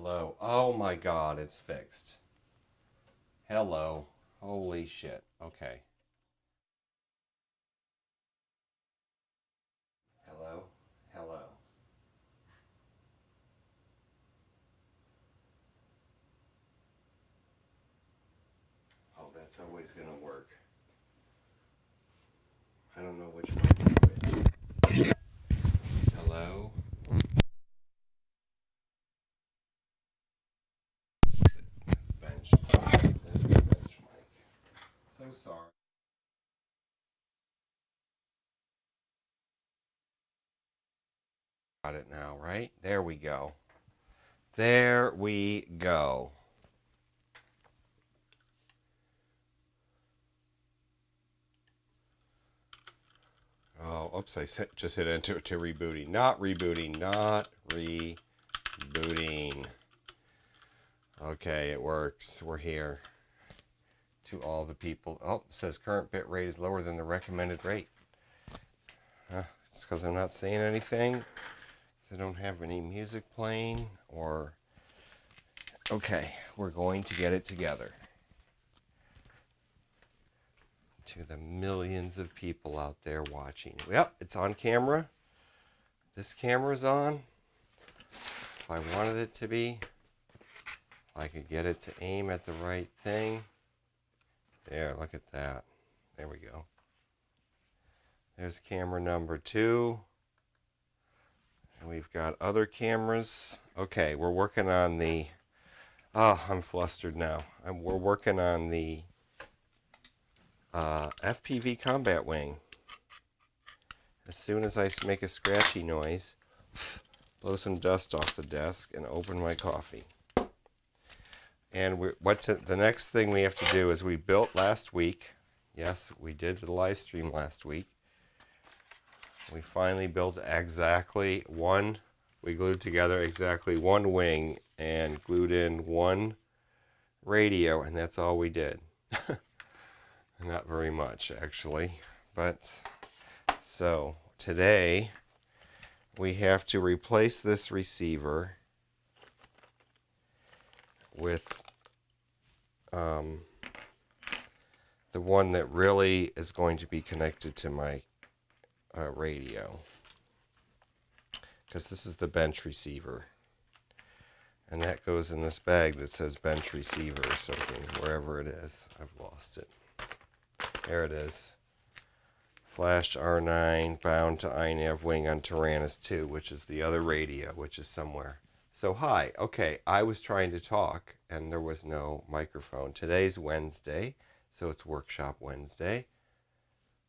Hello. Oh my God, it's fixed. Hello. Holy shit. Okay. Hello. Hello. Oh, that's always gonna work. I don't know which one to quit. Hello. Bench. There's the bench mic. So sorry. Got it now, right? There we go. There we go. Oh, oops, I just hit enter to rebooting. Not rebooting, not rebooting. Okay, it works. We're here. To all the people. Oh, it says current bit rate is lower than the recommended rate. It's because I'm not saying anything. Because I don't have any music playing or... Okay, we're going to get it together. To the millions of people out there watching. Yep, it's on camera. This camera's on. If I wanted it to be, if I could get it to aim at the right thing. There, look at that. There we go. There's camera number 2. And we've got other cameras. Okay, we're working on the... Oh, I'm flustered now. We're working on the FPV Combat Wing. As soon as I make a scratchy noise, blow some dust off the desk, and open my coffee. And the next thing we have to do is we built last week. Yes, we did the live stream last week. We finally built exactly one. We glued together exactly one wing and glued in one radio, and that's all we did. Not very much, actually. But so today we have to replace this receiver with the one that really is going to be connected to my radio, because this is the bench receiver, and that goes in this bag that says bench receiver or something, wherever it is. I've lost it. There it is. Flashed R9 bound to iNav wing on Tyrannus 2, which is the other radio, which is somewhere. So hi, okay, I was trying to talk and there was no microphone. Today's Wednesday, so it's Workshop Wednesday.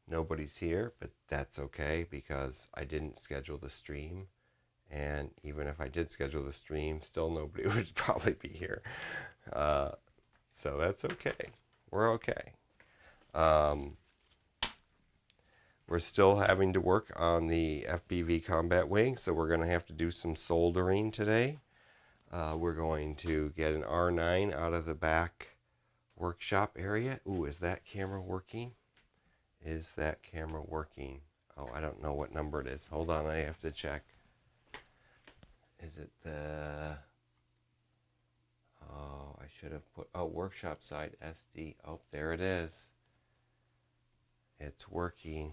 Nobody's here, but that's okay because I didn't schedule the stream. And even if I did schedule the stream, still nobody would probably be here. So that's okay. We're okay. We're still having to work on the FPV Combat Wing, so we're going to have to do some soldering today. We're going to get an R9 out of the back workshop area. Ooh, is that camera working? Is that camera working? Oh, I don't know what number it is. Hold on, I have to check. Is it the... Oh, I should have put... Oh, workshop side SD. Oh, there it is. It's working.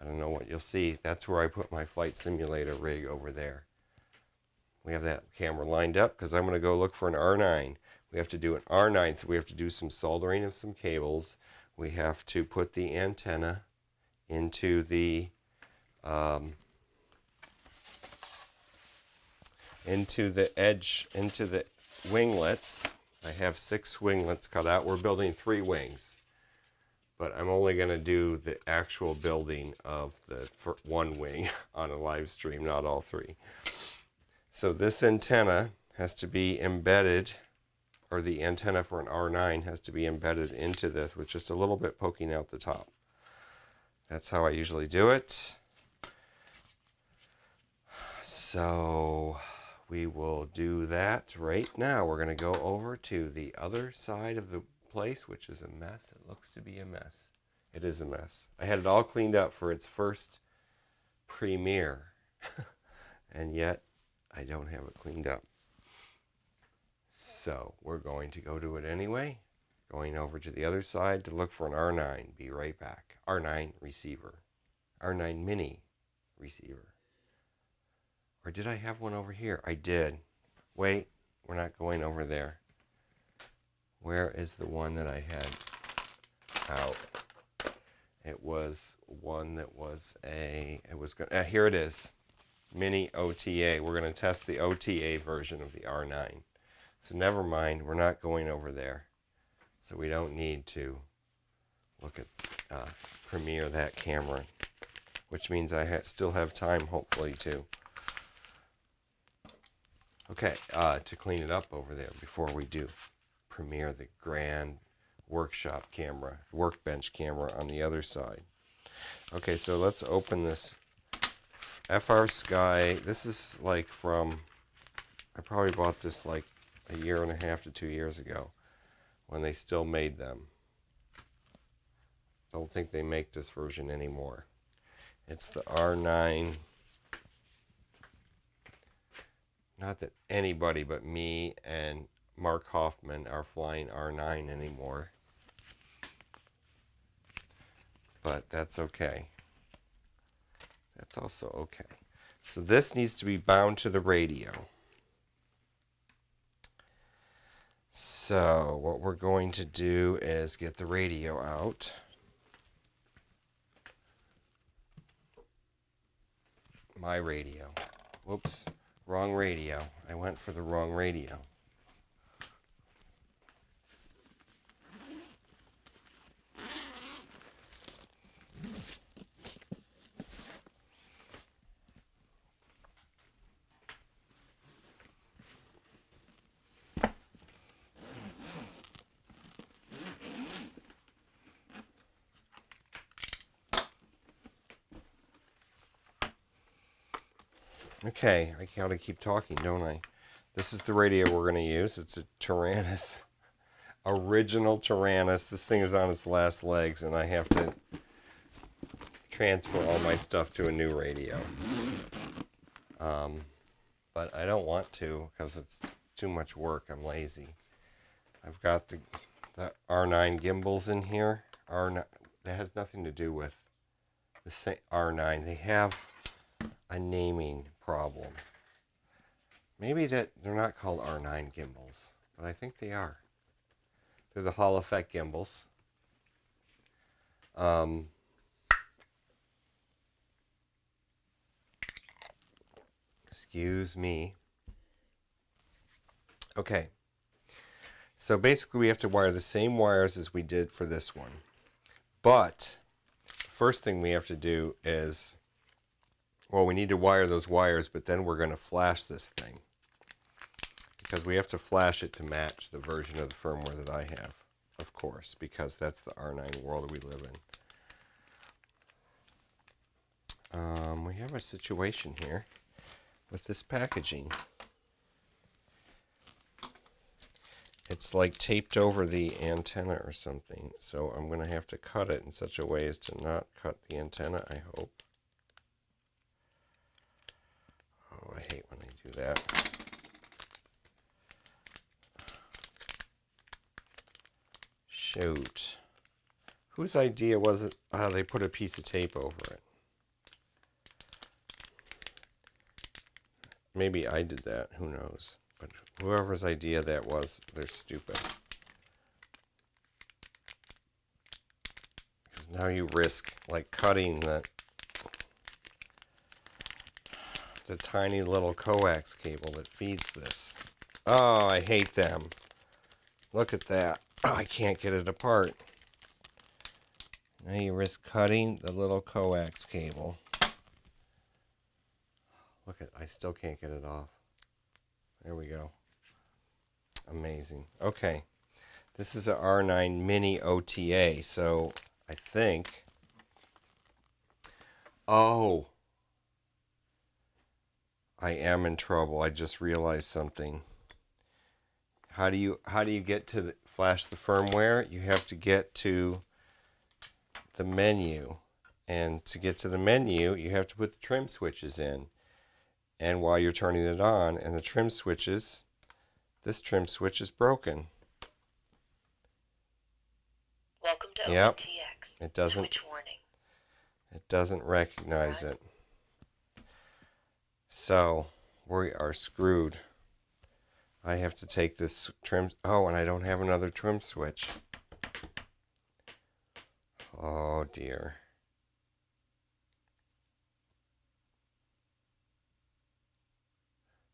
I don't know what you'll see. That's where I put my flight simulator rig over there. We have that camera lined up because I'm going to go look for an R9. We have to do an R9, so we have to do some soldering of some cables. We have to put the antenna into the edge, into the winglets. I have 6 winglets cut out. We're building 3 wings, but I'm only going to do the actual building of the one wing on a live stream, not all 3. So this antenna has to be embedded, or the antenna for an R9 has to be embedded into this with just a little bit poking out the top. That's how I usually do it. So we will do that right now. We're going to go over to the other side of the place, which is a mess. It looks to be a mess. It is a mess. I had it all cleaned up for its first premiere, and yet I don't have it cleaned up. So we're going to go to it anyway. Going over to the other side to look for an R9. Be right back. R9 receiver. R9 mini receiver. Or did I have one over here? I did. Wait, we're not going over there. Where is the one that I had out? It was one that was here it is. Mini OTA. We're going to test the OTA version of the R9. So never mind, we're not going over there. So we don't need to look at premiere that camera, which means I still have time, hopefully, to clean it up over there before we do premiere the grand workshop camera, workbench camera on the other side. Okay, so let's open this FR Sky. This is like from, I probably bought this like a year and a half to 2 years ago when they still made them. Don't think they make this version anymore. It's the R9. Not that anybody but me and Mark Hoffman are flying R9 anymore. But that's okay. That's also okay. So this needs to be bound to the radio. So what we're going to do is get the radio out. My radio. Whoops, wrong radio. I went for the wrong radio. Okay, I gotta keep talking, don't I? This is the radio we're gonna use. It's a Tyrannus, original Tyrannus. This thing is on its last legs, and I have to transfer all my stuff to a new radio. But I don't want to because it's too much work. I'm lazy. I've got the R9 gimbals in here. R9, that has nothing to do with the same R9. They have a naming problem. Maybe that they're not called R9 gimbals, but I think they are. They're the Hall Effect gimbals. Excuse me. Okay. So basically we have to wire the same wires as we did for this one. But the first thing we have to do is, well, we need to wire those wires, but then we're going to flash this thing. Because we have to flash it to match the version of the firmware that I have, of course, because that's the R9 world we live in. We have a situation here with this packaging. It's like taped over the antenna or something, so I'm going to have to cut it in such a way as to not cut the antenna, I hope. Oh, I hate when I do that. Shoot. Whose idea was it? They put a piece of tape over it. Maybe I did that, who knows. But whoever's idea that was, they're stupid. Because now you risk like cutting the tiny little coax cable that feeds this. Oh, I hate them. Look at that. Oh, I can't get it apart. Now you risk cutting the little coax cable. Look at, I still can't get it off. There we go. Amazing. Okay. This is a R9 Mini OTA, so I think... Oh! I am in trouble. I just realized something. How do you get to flash the firmware? You have to get to the menu. And to get to the menu, you have to put the trim switches in. And while you're turning it on, and the trim switches This trim switch is broken. Welcome to Yep. OpenTX. It doesn't. Switch warning. It doesn't recognize it. So we are screwed. I have to take this trim. Oh, and I don't have another trim switch. Oh dear.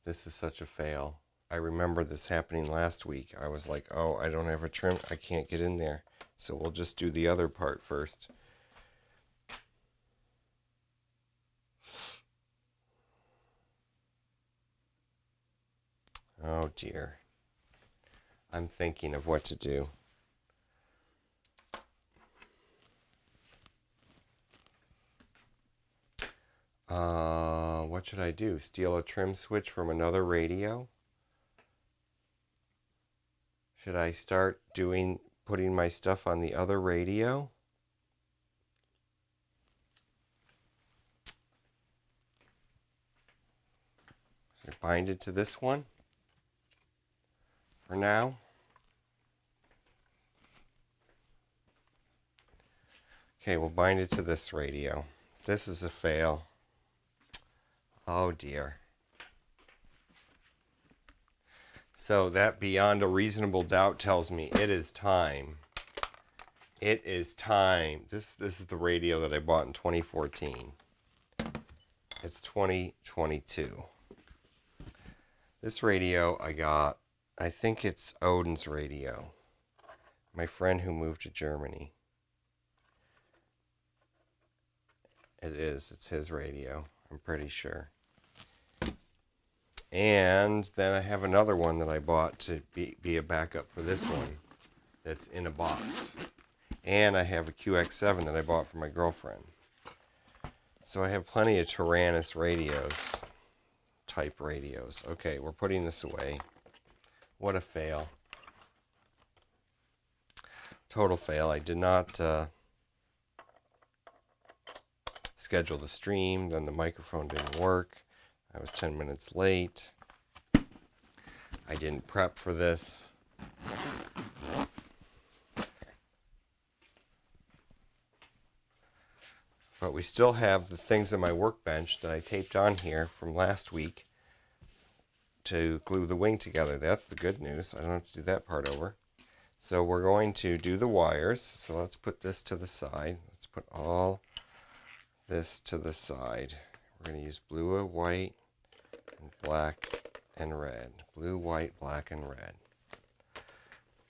This is such a fail. I remember this happening last week. I was like, oh, I don't have a trim. I can't get in there. So we'll just do the other part first. Oh dear. I'm thinking of what to do. What should I do? Steal a trim switch from another radio? Should I start putting my stuff on the other radio? Should I bind it to this one for now? Okay, we'll bind it to this radio. This is a fail. Oh dear. So that beyond a reasonable doubt tells me it is time. It is time. This is the radio that I bought in 2014. It's 2022. This radio I got, I think it's Odin's radio. My friend who moved to Germany. It is. It's his radio. I'm pretty sure. And then I have another one that I bought to be a backup for this one that's in a box. And I have a QX7 that I bought for my girlfriend. So I have plenty of Tyrannus radios, type radios. Okay, we're putting this away. What a fail. Total fail. I did not schedule the stream, then the microphone didn't work. I was 10 minutes late. I didn't prep for this. But we still have the things on my workbench that I taped on here from last week to glue the wing together. That's the good news. I don't have to do that part over. So we're going to do the wires. So let's put this to the side. Let's put all this to the side. We're going to use blue, white, and black, and red. Blue, white, black, and red.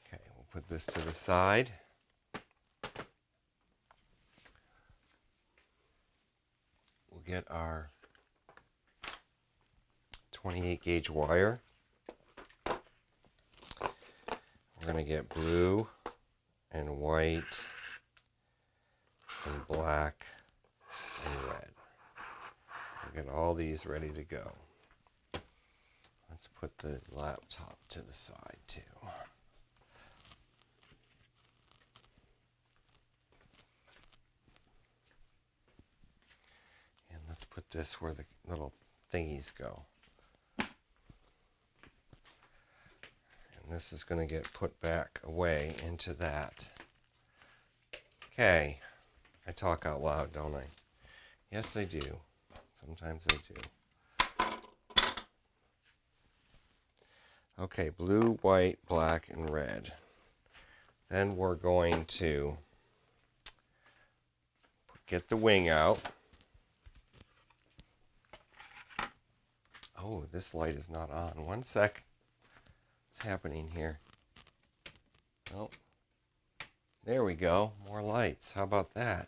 Okay, we'll put this to the side. We'll get our 28 gauge wire. We're going to get blue and white and black and red. We'll get all these ready to go. Let's put the laptop to the side too. And let's put this where the little thingies go. And this is going to get put back away into that. Okay. I talk out loud, don't I? Yes, I do. Sometimes I do. Okay, blue, white, black, and red. Then we're going to get the wing out. Oh, this light is not on. One sec. What's happening here? Oh, there we go. More lights. How about that?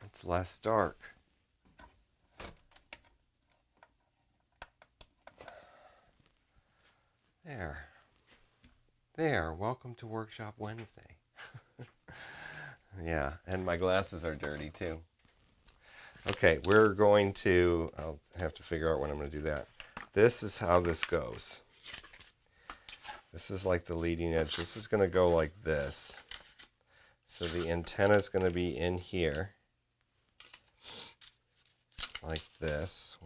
It's less dark. There. Welcome to Workshop Wednesday. Yeah, and my glasses are dirty too. Okay, we're going to, I'll have to figure out when I'm going to do that. This is how this goes. This is like the leading edge. This is going to go like this. So the antenna is going to be in here. Like this.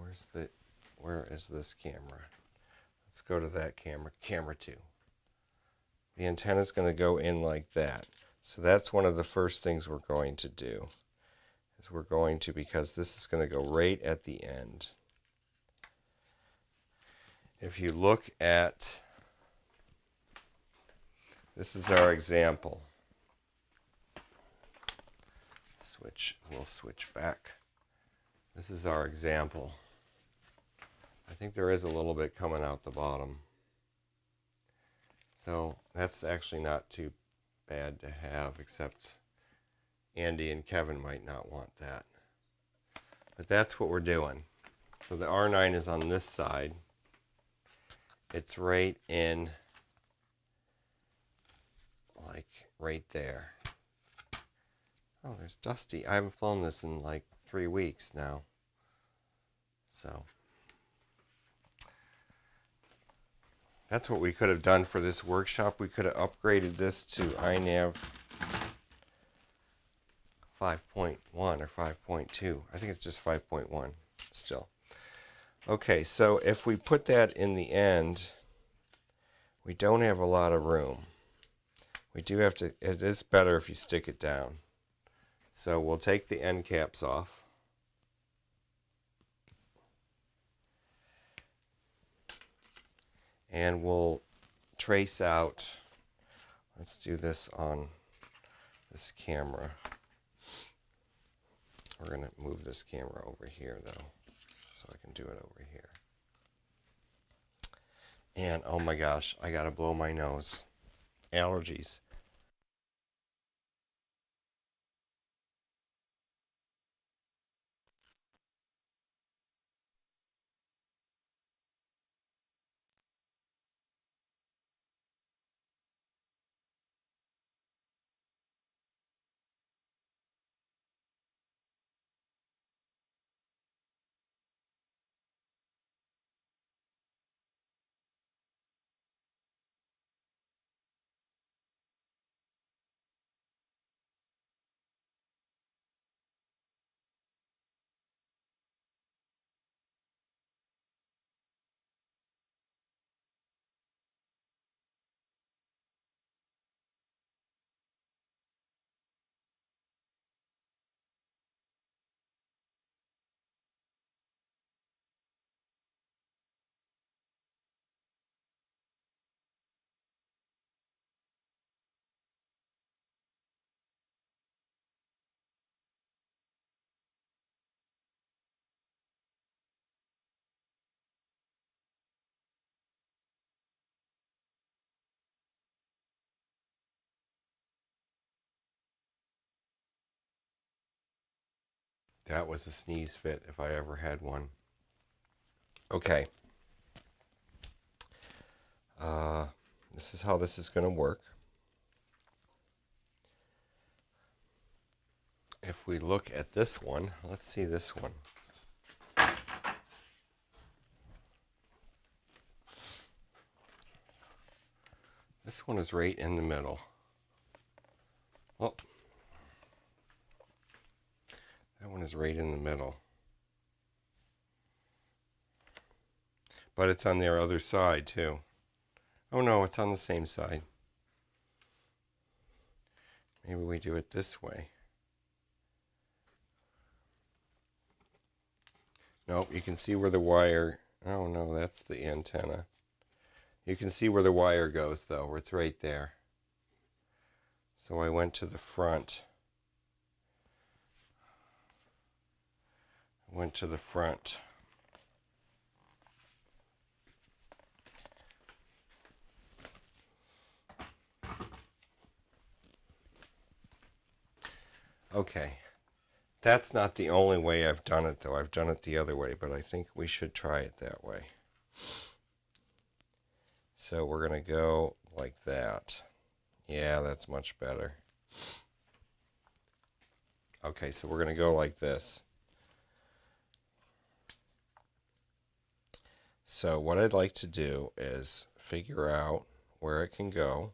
Where is this camera? Let's go to that camera, camera 2. The antenna is going to go in like that. So that's one of the first things we're going to do. Is we're going to, because this is going to go right at the end. If you look at, this is our example. We'll switch back. This is our example. I think there is a little bit coming out the bottom. So that's actually not too bad to have, except Andy and Kevin might not want that. But that's what we're doing. So the R9 is on this side. It's right in, like right there. Oh, there's Dusty. I haven't flown this in like 3 weeks now. So that's what we could have done for this workshop. We could have upgraded this to iNav 5.1 or 5.2. I think it's just 5.1 still. Okay, so if we put that in the end, we don't have a lot of room. We do have to, it is better if you stick it down. So we'll take the end caps off. And we'll trace out, let's do this on this camera. We're going to move this camera over here though, so I can do it over here. And oh my gosh, I got to blow my nose. Allergies. That was a sneeze fit if I ever had one. Okay. This is how this is going to work. If we look at this one, let's see this one. This one is right in the middle. Oh, that one is right in the middle. But it's on their other side too. Oh no, it's on the same side. Maybe we do it this way. Nope, you can see where the wire, oh no, that's the antenna. You can see where the wire goes though, it's right there. So I went to the front. Went to the front. Okay. That's not the only way I've done it though. I've done it the other way, but I think we should try it that way. So we're going to go like that. Yeah, that's much better. Okay, so we're going to go like this. So what I'd like to do is figure out where it can go.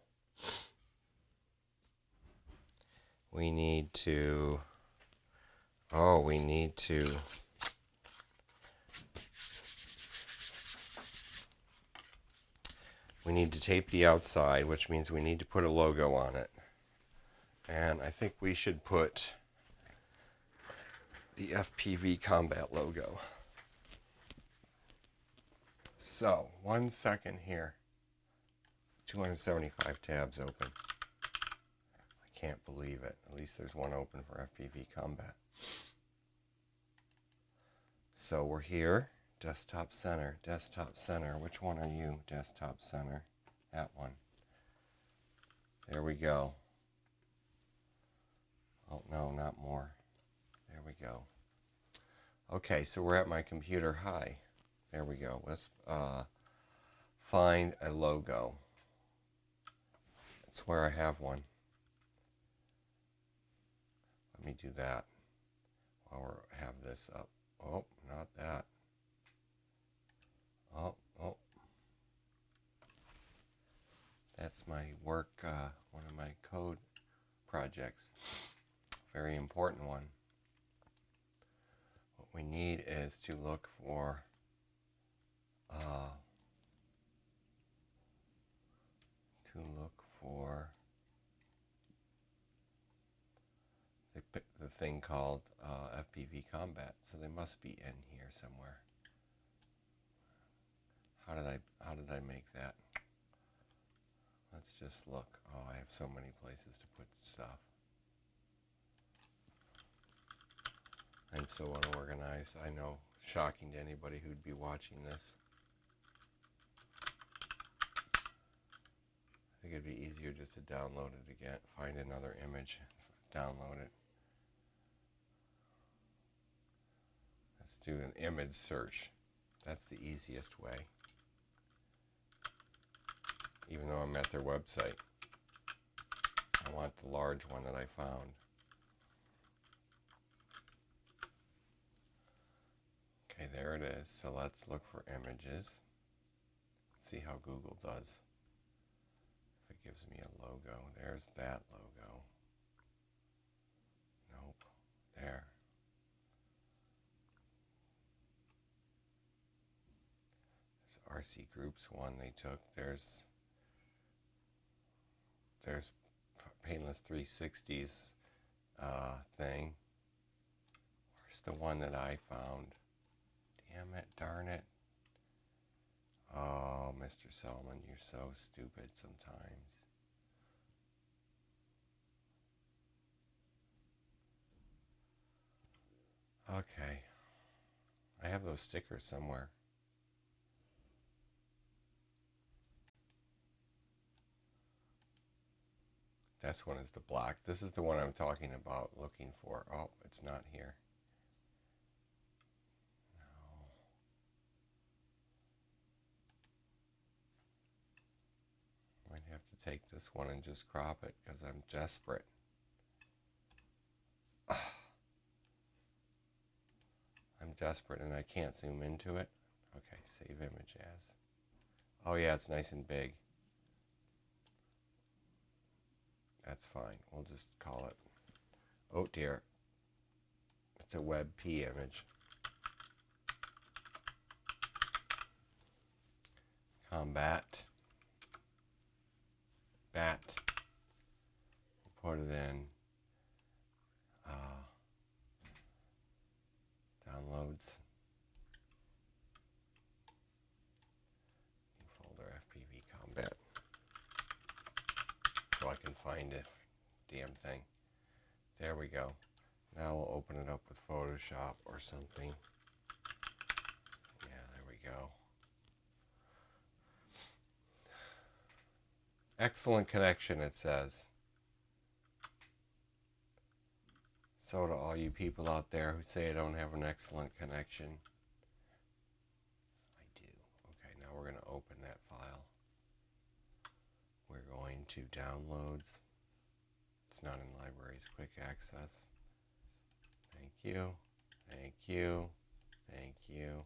We need to, we need to we need to tape the outside, which means we need to put a logo on it. And I think we should put the FPV Combat logo. So, 1 second here. 275 tabs open. I can't believe it. At least there's one open for FPV Combat. So we're here. Desktop center. Desktop center. Which one are you? Desktop center. That one. There we go. Oh, no, not more. There we go. Okay, so we're at my computer. Hi. There we go. Let's find a logo. That's where I have one. Let me do that while we have this up. Oh, not that. Oh. That's my work, one of my code projects. Very important one. What we need is to look for the thing called FPV Combat. So they must be in here somewhere. How did I make that? Let's just look. Oh, I have so many places to put stuff. I'm so unorganized. I know, shocking to anybody who'd be watching this. I think it'd be easier just to download it again, find another image, download it. Let's do an image search. That's the easiest way. Even though I'm at their website. I want the large one that I found. Okay, there it is. So let's look for images. Let's see how Google does. If it gives me a logo. There's that logo. Nope. There. There's RC Groups one they took. There's Painless 360's thing. Where's the one that I found? Damn it, darn it. Oh, Mr. Selman, you're so stupid sometimes. Okay. I have those stickers somewhere. This one is the black. This is the one I'm talking about, looking for. Oh, it's not here. No. Might have to take this one and just crop it because I'm desperate. I'm desperate and I can't zoom into it. Okay, save image as. Oh yeah, it's nice and big. That's fine. We'll just call it. Oh dear. It's a WebP image. Combat. Bat. We'll put it in. Downloads. New folder FPV Combat. So I can find it. Damn thing. There we go. Now we'll open it up with Photoshop or something. Yeah, there we go. Excellent connection, it says. So to all you people out there who say I don't have an excellent connection, I do. Okay, now we're going to open that file. We're going to downloads. It's not in libraries, quick access. Thank you. Thank you. Thank you.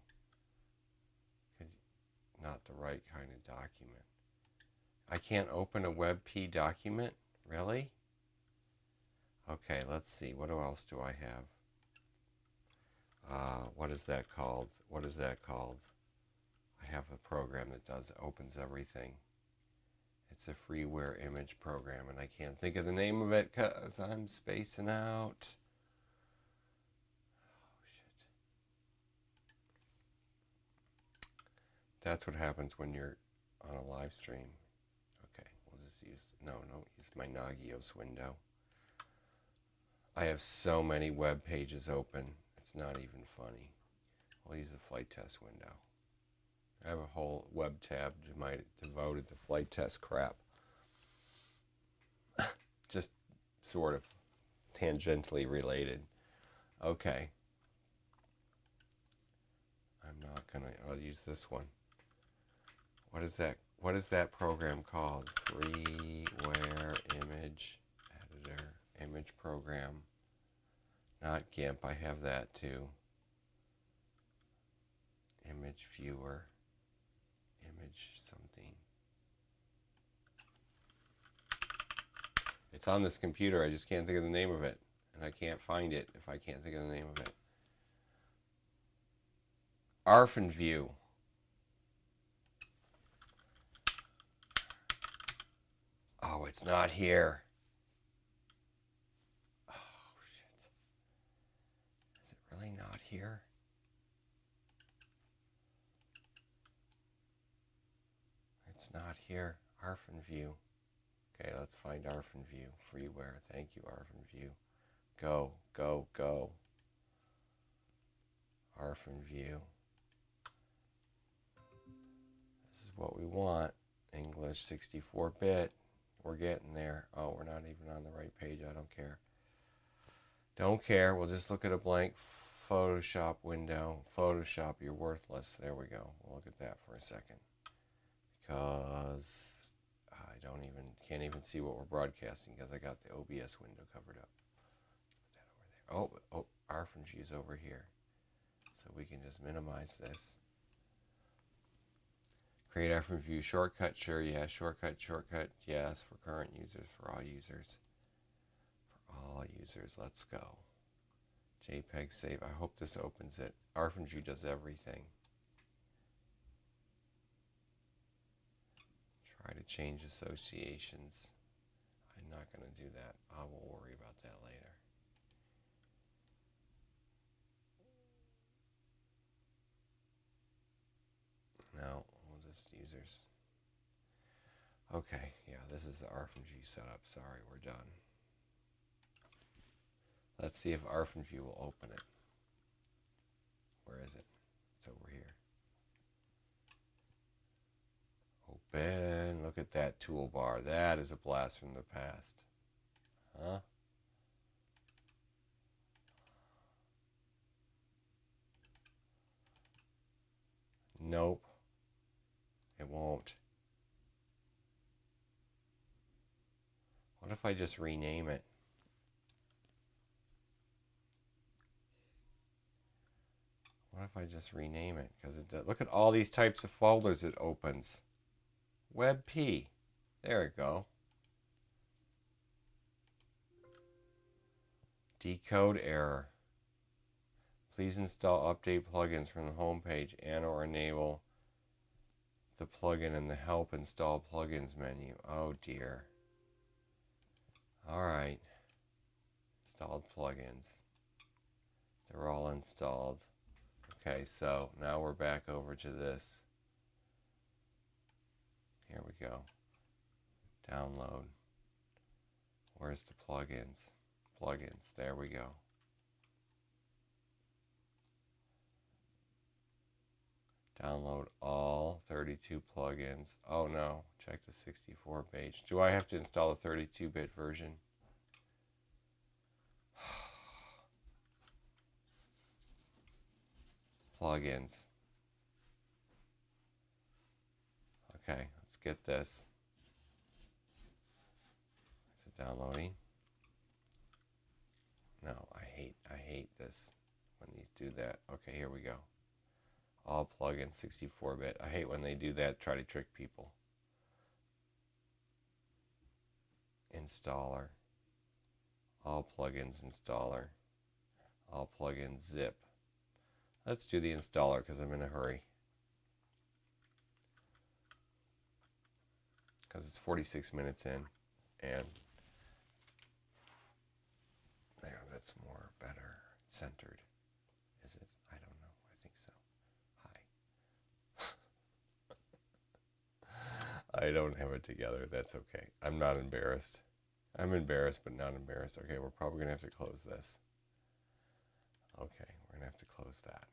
Not the right kind of document. I can't open a WebP document? Really? Okay, let's see. What else do I have? What is that called? What is that called? I have a program that opens everything. It's a freeware image program, and I can't think of the name of it because I'm spacing out. Oh, shit. That's what happens when you're on a live stream. Okay, we'll just use, no, don't use my Nagios window. I have so many web pages open, it's not even funny. We'll use the flight test window. I have a whole web tab devoted to flight test crap. Just sort of tangentially related. Okay. I'm not gonna, I'll use this one. What is that? What is that program called? Freeware image editor, image program. Not GIMP, I have that too. Image viewer, image something. It's on this computer, I just can't think of the name of it. And I can't find it if I can't think of the name of it. ArfenView. Oh, it's not here. Oh, shit. Is it really not here? It's not here. ArfenView. Okay, let's find ArfenView. Freeware. Thank you, ArfenView. Go, go, go. ArfenView. This is what we want. English 64-bit. We're getting there. Oh, we're not even on the right page. I don't care. Don't care. We'll just look at a blank Photoshop window. Photoshop, you're worthless. There we go. We'll look at that for a second. Because I can't even see what we're broadcasting because I got the OBS window covered up. Put that over there. Oh, ArfenView is over here. So we can just minimize this. Create ArfenView shortcut, sure, yeah, shortcut, yes, for current users, for all users. For all users, let's go. JPEG save, I hope this opens it. ArfenView does everything. Try to change associations. I'm not going to do that. I will worry about that later. No, we'll just users. Okay, yeah, this is the ArfenView setup. Sorry, we're done. Let's see if ArfenView will open it. Where is it? It's over here. Open. Look at that toolbar. That is a blast from the past. Huh? Nope. It won't. What if I just rename it? What if I just rename it? Because it does. Look at all these types of folders it opens. WebP. There we go. Decode error. Please install update plugins from the home page and or enable the plugin in the help install plugins menu. Oh dear. Alright. Installed plugins. They're all installed. Okay, so now we're back over to this. Here we go. Download. Where's the plugins? Plugins. There we go. Download all 32 plugins. Oh no, check the 64 page. Do I have to install a 32-bit version? Plugins. Okay, let's get this. Is it downloading? No, I hate this when these do that. Okay, here we go. All plugins 64-bit. I hate when they do that, try to trick people. Installer. All plugins installer. All plugins zip. Let's do the installer because I'm in a hurry. because it's 46 minutes in, and there, that's more, better, centered. Is it? I don't know. I think so. Hi. I don't have it together. That's okay. I'm not embarrassed. I'm embarrassed, but not embarrassed. Okay, we're probably going to have to close this. Okay, we're going to have to close that.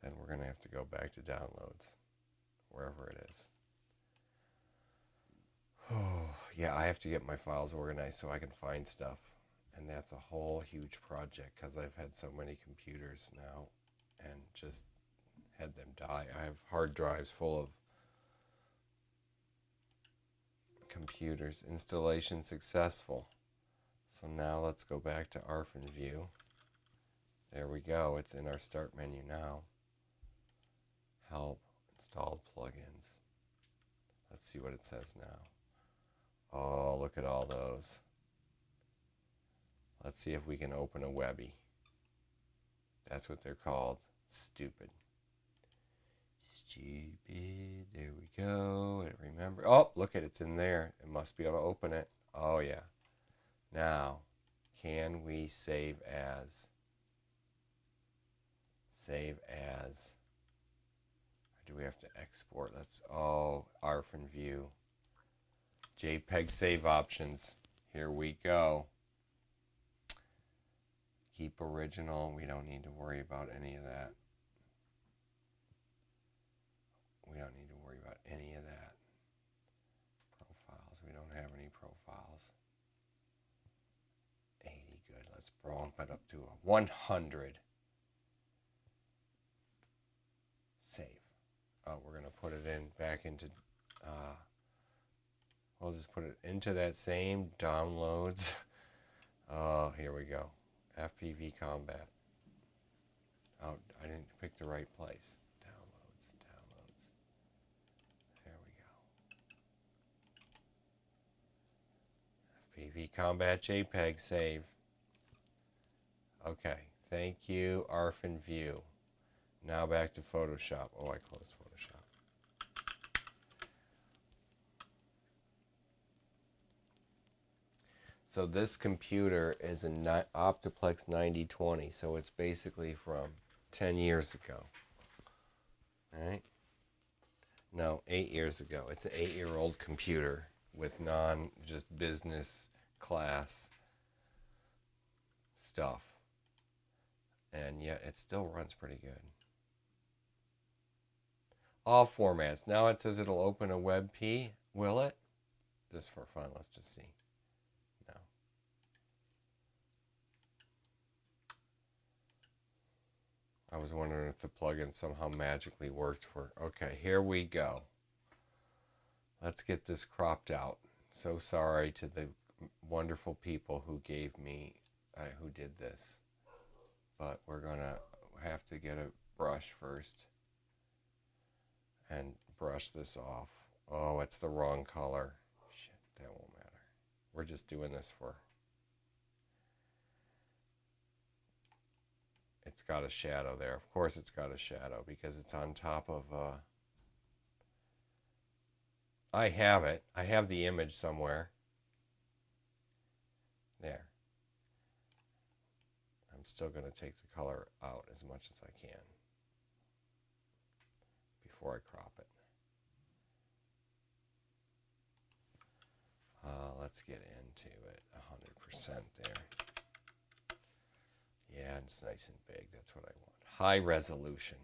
Then we're going to have to go back to downloads, wherever it is. Oh, yeah, I have to get my files organized so I can find stuff. And that's a whole huge project because I've had so many computers now and just had them die. I have hard drives full of computers. Installation successful. So now let's go back to ARFN view. There we go. It's in our start menu now. Help, installed plugins. Let's see what it says now. Oh, look at all those. Let's see if we can open a Webby. That's what they're called. Stupid. Stupid. There we go. And remember. Oh, look at it. It's in there. It must be able to open it. Oh, yeah. Now, can we save as? Save as. Or do we have to export? Let's. Oh, ARFN view. JPEG save options. Here we go. Keep original. We don't need to worry about any of that. We don't need to worry about any of that. Profiles. We don't have any profiles. 80. Good. Let's bump it up to a 100. Save. Oh, we're going to put it in back into... we'll just put it into that same downloads. Oh, here we go. FPV Combat. Oh, I didn't pick the right place. Downloads. There we go. FPV Combat JPEG save. Okay, thank you, ARFN view. Now back to Photoshop. Oh, I closed Photoshop. So this computer is an Optiplex 9020, so it's basically from 10 years ago. All right? No, 8 years ago. It's an 8-year-old computer with just business class stuff. And yet it still runs pretty good. All formats. Now it says it'll open a WebP. Will it? Just for fun, let's just see. No. I was wondering if the plugin somehow magically worked for... Okay, here we go. Let's get this cropped out. So sorry to the wonderful people who gave me, who did this. But we're going to have to get a brush first and brush this off. Oh, it's the wrong color. Shit, that won't matter. We're just doing this for... It's got a shadow there. Of course it's got a shadow because it's on top of... I have it. I have the image somewhere. There. I'm still going to take the color out as much as I can before I crop it. Let's get into it 100% there. Yeah, it's nice and big. That's what I want. High resolution.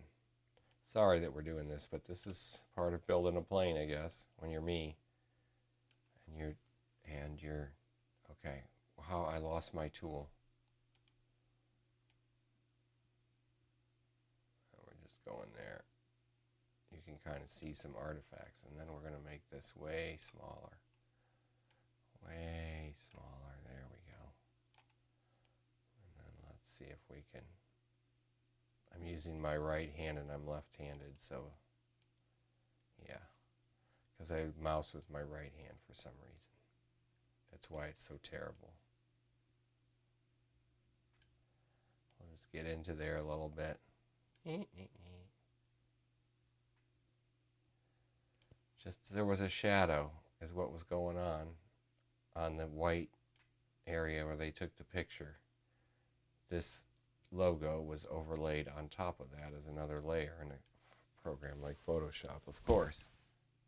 Sorry that we're doing this, but this is part of building a plane, I guess, when you're me. And you're okay. Wow, I lost my tool. We're just going there. You can kind of see some artifacts, and then we're going to make this way smaller. Way smaller. There we go. And then let's see if we can... I'm using my right hand and I'm left-handed, so yeah. Because I mouse with my right hand for some reason. That's why it's so terrible. Let's get into there a little bit. Just there was a shadow. is what was going on the white area where they took the picture. This logo was overlaid on top of that as another layer in a program like Photoshop, of course.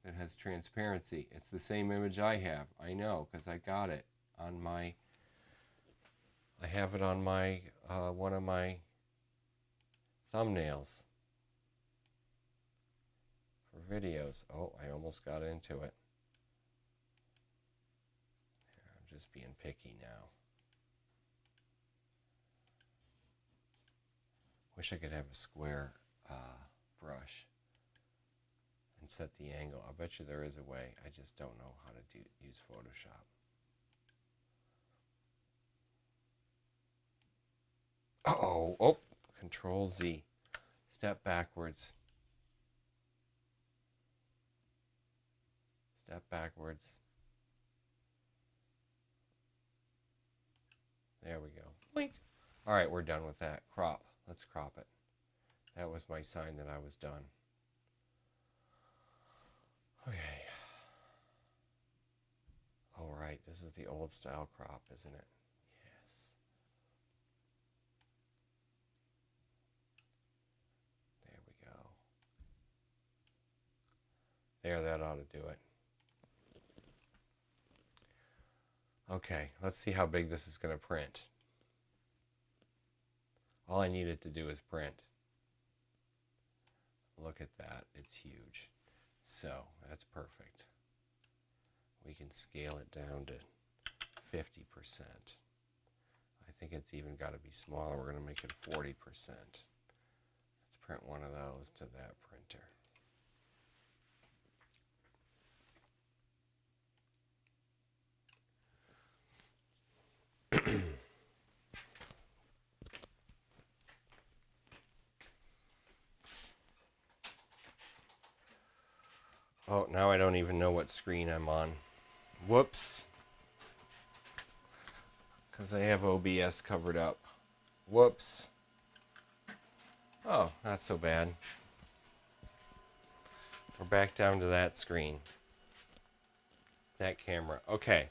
It has transparency. It's the same image I have. I know, because I got it on my, I have it on my, one of my thumbnails for videos. Oh, I almost got into it. I'm just being picky now. Wish I could have a square brush and set the angle. I bet you there is a way. I just don't know how to use Photoshop. Oh, Control Z. Step backwards. Step backwards. There we go. Blink. All right, we're done with that. Crop. Let's crop it. That was my sign that I was done. Okay. All right, this is the old style crop, isn't it? Yes. There we go. There, that ought to do it. Okay, let's see how big this is going to print. All I needed to do is print. Look at that, it's huge. So, that's perfect. We can scale it down to 50%. I think it's even got to be smaller. We're going to make it 40%. Let's print one of those to that printer. Oh, now I don't even know what screen I'm on. Whoops. Because I have OBS covered up. Whoops. Oh, not so bad. We're back down to that screen. That camera. Okay.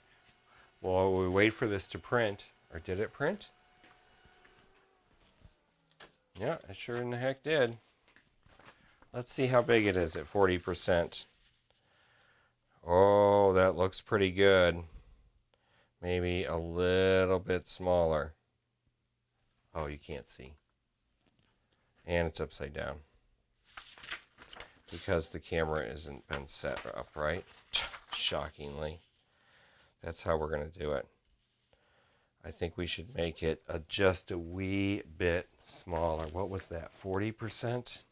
Well, we wait for this to print. Or did it print? Yeah, it sure in the heck did. Let's see how big it is at 40%. Oh, that looks pretty good. Maybe a little bit smaller. Oh, you can't see. And it's upside down. Because the camera isn't been set up right. Shockingly. That's how we're going to do it. I think we should make it just a wee bit smaller. What was that? 40%?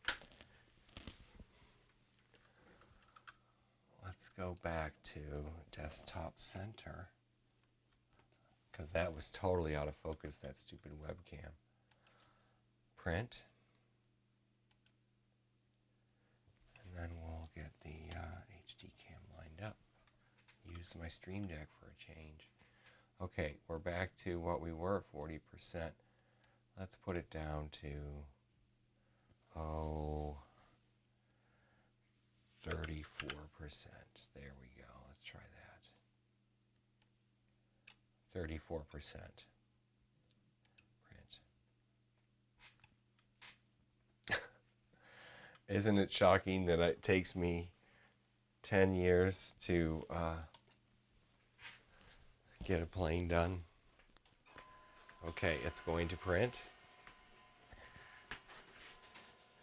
Let's go back to desktop center. Because that was totally out of focus, that stupid webcam. Print. And then we'll get the HD cam lined up. Use my Stream Deck for a change. Okay, we're back to what we were, 40%. Let's put it down to, 34%. There we go. Let's try that. 34%. Print. Isn't it shocking that it takes me 10 years to get a plane done? Okay, it's going to print.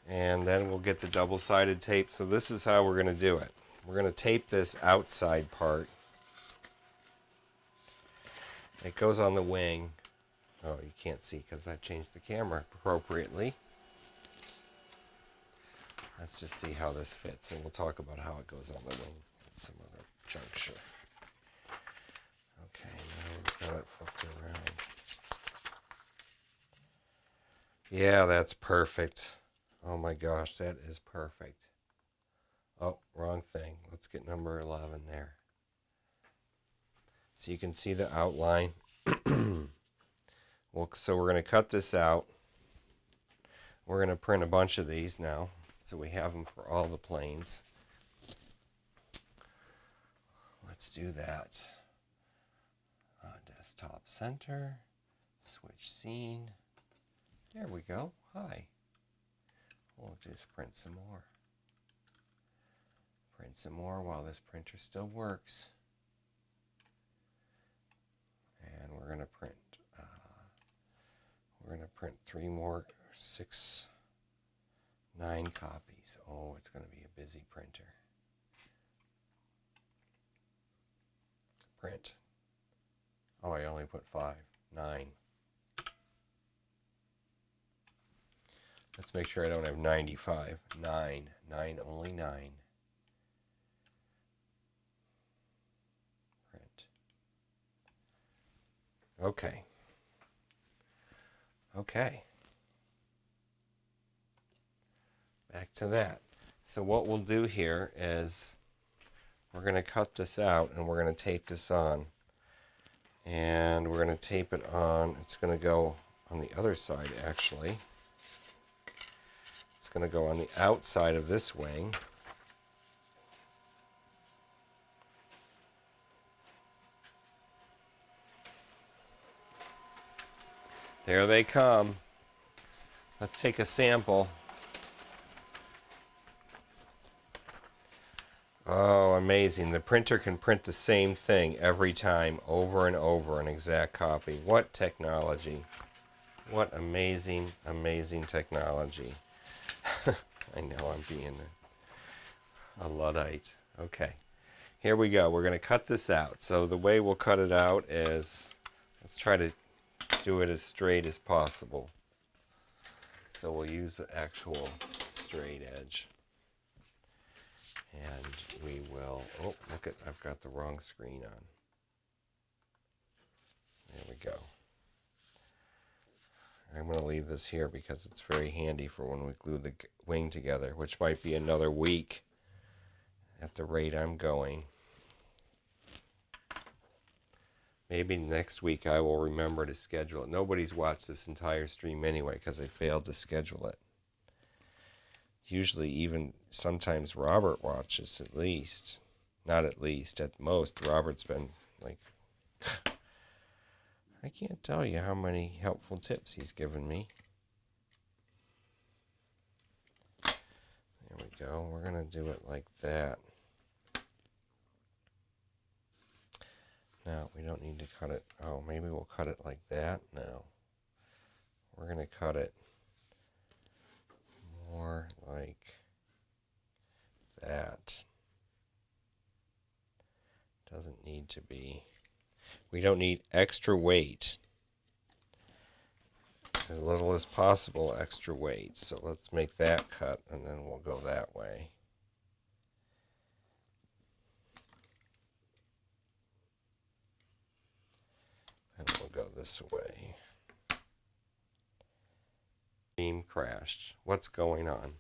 And then we'll get the double-sided tape. So this is how we're going to do it. We're going to tape this outside part. It goes on the wing. Oh, you can't see because I changed the camera appropriately. Let's just see how this fits, and we'll talk about how it goes on the wing at some other juncture. Okay, now we've got it flipped around. Yeah, that's perfect. Oh my gosh, that is perfect. Oh, wrong thing. Let's get number 11 there. So you can see the outline. Well, so we're going to cut this out. We're going to print a bunch of these now, so we have them for all the planes. let's do that. Desktop center, switch scene. There we go. Hi. We'll just print some more. Print some more while this printer still works. And we're going to print. We're going to print 3 more, 6, 9 copies. Oh, it's going to be a busy printer. Print. Oh, I only put 5, 9. Let's make sure I don't have 95. 9. 9, only 9. Print. Okay. Okay. Back to that. So what we'll do here is we're going to cut this out and we're going to tape this on. And we're going to tape it on. It's going to go on the other side, actually. It's going to go on the outside of this wing. There they come. Let's take a sample. Oh, amazing. The printer can print the same thing every time, over and over, an exact copy. What technology. What amazing, amazing technology. I know I'm being a Luddite. Okay, here we go. We're going to cut this out. So the way we'll cut it out is, let's try to do it as straight as possible. So we'll use the actual straight edge. And we will, oh, look at, I've got the wrong screen on. There we go. I'm going to leave this here because it's very handy for when we glue the wing together, which might be another week at the rate I'm going. Maybe next week I will remember to schedule it. Nobody's watched this entire stream anyway because I failed to schedule it. Usually even sometimes Robert watches at least. Not at least, at most. Robert's been like, I can't tell you how many helpful tips he's given me. There we go. We're going to do it like that. Now, we don't need to cut it. Oh, maybe we'll cut it like that. No. We're going to cut it more like that. Doesn't need to be. We don't need extra weight. As little as possible extra weight. So let's make that cut and then we'll go that way. And we'll go this way. Stream crashed. What's going on?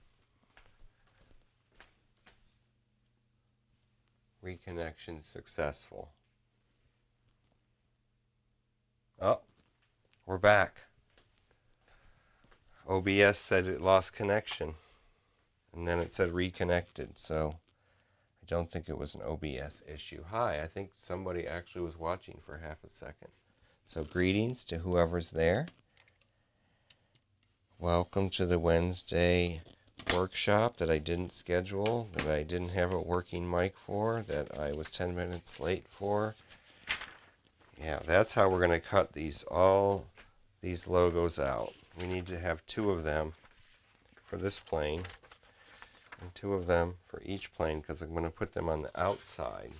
Reconnection successful. Oh, we're back. OBS said it lost connection. And then it said reconnected. So I don't think it was an OBS issue. Hi, I think somebody actually was watching for half a second. So greetings to whoever's there. Welcome to the Wednesday workshop that I didn't schedule, that I didn't have a working mic for, that I was 10 minutes late for. Yeah, that's how we're going to cut all these logos out. We need to have 2 of them for this plane and 2 of them for each plane because I'm going to put them on the outside.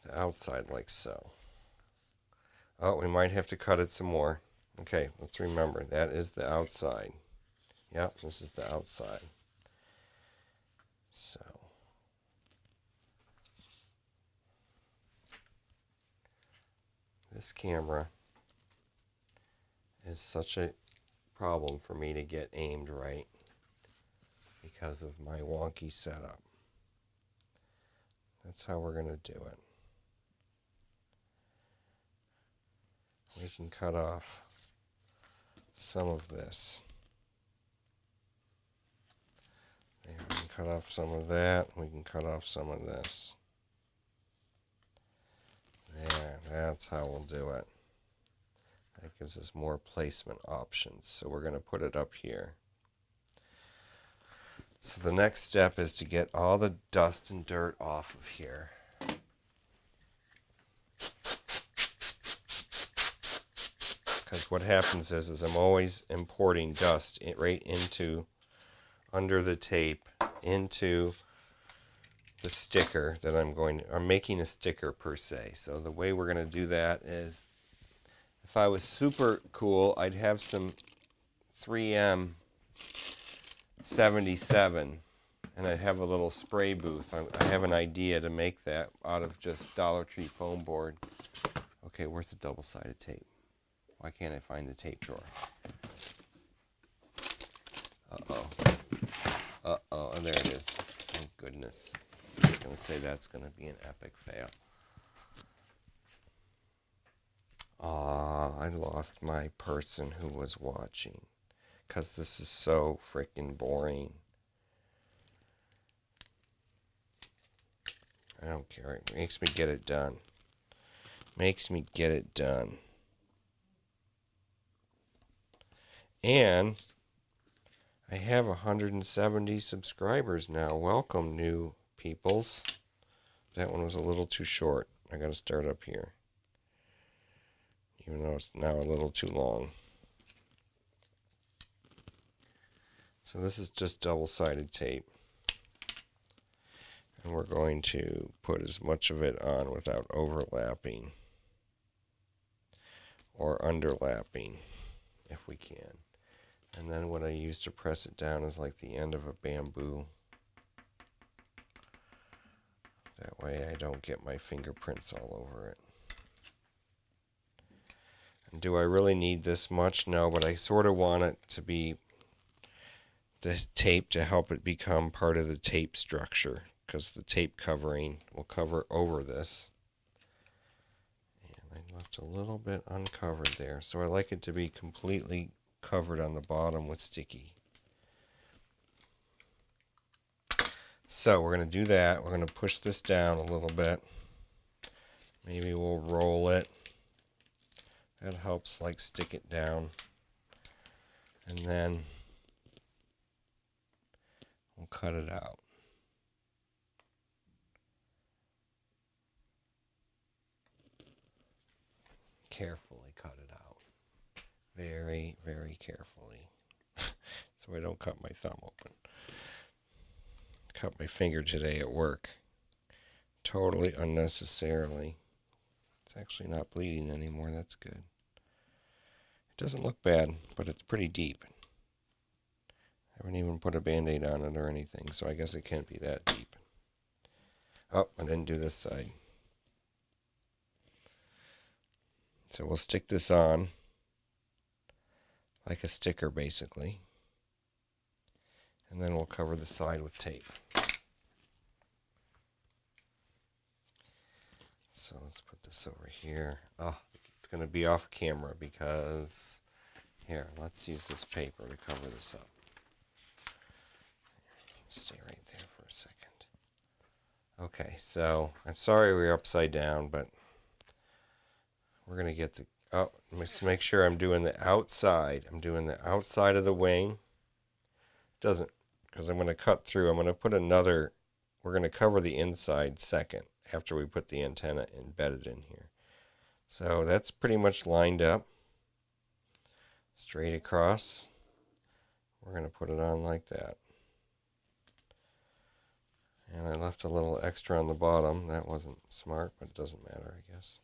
The outside like so. Oh, we might have to cut it some more. Okay, let's remember, that is the outside. Yep, this is the outside. So, this camera is such a problem for me to get aimed right because of my wonky setup. That's how we're going to do it. We can cut off some of this. And we can cut off some of that. We can cut off some of this. There, that's how we'll do it. That gives us more placement options. So we're going to put it up here. So the next step is to get all the dust and dirt off of here. Because what happens is I'm always importing dust right into, under the tape, into the sticker that I'm making a sticker per se. So the way we're going to do that is, if I was super cool, I'd have some 3M 77 and I'd have a little spray booth. I have an idea to make that out of just Dollar Tree foam board. Okay, where's the double-sided tape? Why can't I find the tape drawer? Uh-oh. Uh-oh, and there it is. Thank goodness. I was going to say that's going to be an epic fail. Aw, I lost my person who was watching. Because this is so freaking boring. I don't care. It makes me get it done. Makes me get it done. And I have 170 subscribers now. Welcome, new peoples. That one was a little too short. I got to start up here. Even though it's now a little too long. So this is just double-sided tape. And we're going to put as much of it on without overlapping or underlapping if we can. And then what I use to press it down is like the end of a bamboo. That way I don't get my fingerprints all over it. And do I really need this much? No, but I sort of want it to be the tape to help it become part of the tape structure, because the tape covering will cover over this. And I left a little bit uncovered there, so I like it to be completely covered on the bottom with sticky. So we're going to do that. We're going to push this down a little bit. Maybe we'll roll it. That helps like stick it down. And then we'll cut it out. Carefully cut it out. Very, very carefully. So I don't cut my thumb open. Cut my finger today at work. Totally unnecessarily. It's actually not bleeding anymore. That's good. It doesn't look bad, but it's pretty deep. I haven't even put a Band-Aid on it or anything, so I guess it can't be that deep. Oh, I didn't do this side. So we'll stick this on like a sticker, basically. And then we'll cover the side with tape. So let's put this over here. Oh, it's going to be off camera because, here, let's use this paper to cover this up. Stay right there for a second. Okay, so I'm sorry we're upside down, but we're going to get the, oh, let's make sure I'm doing the outside. I'm doing the outside of the wing. Doesn't, because I'm going to cut through. I'm going to put another, we're going to cover the inside second after we put the antenna embedded in here. So that's pretty much lined up. Straight across. We're going to put it on like that. And I left a little extra on the bottom. That wasn't smart, but it doesn't matter, I guess.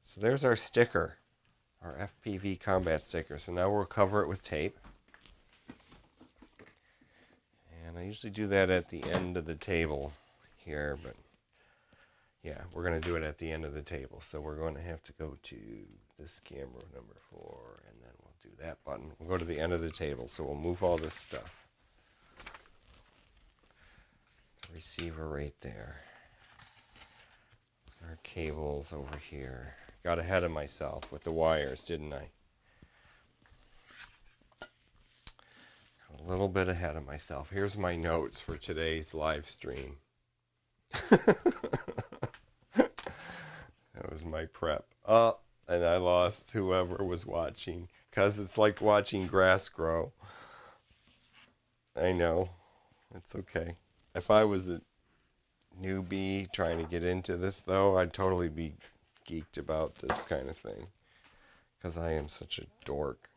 So there's our sticker, our FPV Combat sticker. So now we'll cover it with tape. And I usually do that at the end of the table here, but yeah, we're going to do it at the end of the table. So we're going to have to go to this camera, number 4, and then we'll do that button. We'll go to the end of the table, so we'll move all this stuff. The receiver right there. Our cables over here. Got ahead of myself with the wires, didn't I? Got A little bit ahead of myself. Here's my notes for today's live stream. That was my prep. Oh, and I lost whoever was watching, because it's like watching grass grow. I know. It's okay. If I was a newbie trying to get into this, though, I'd totally be geeked about this kind of thing, because I am such a dork.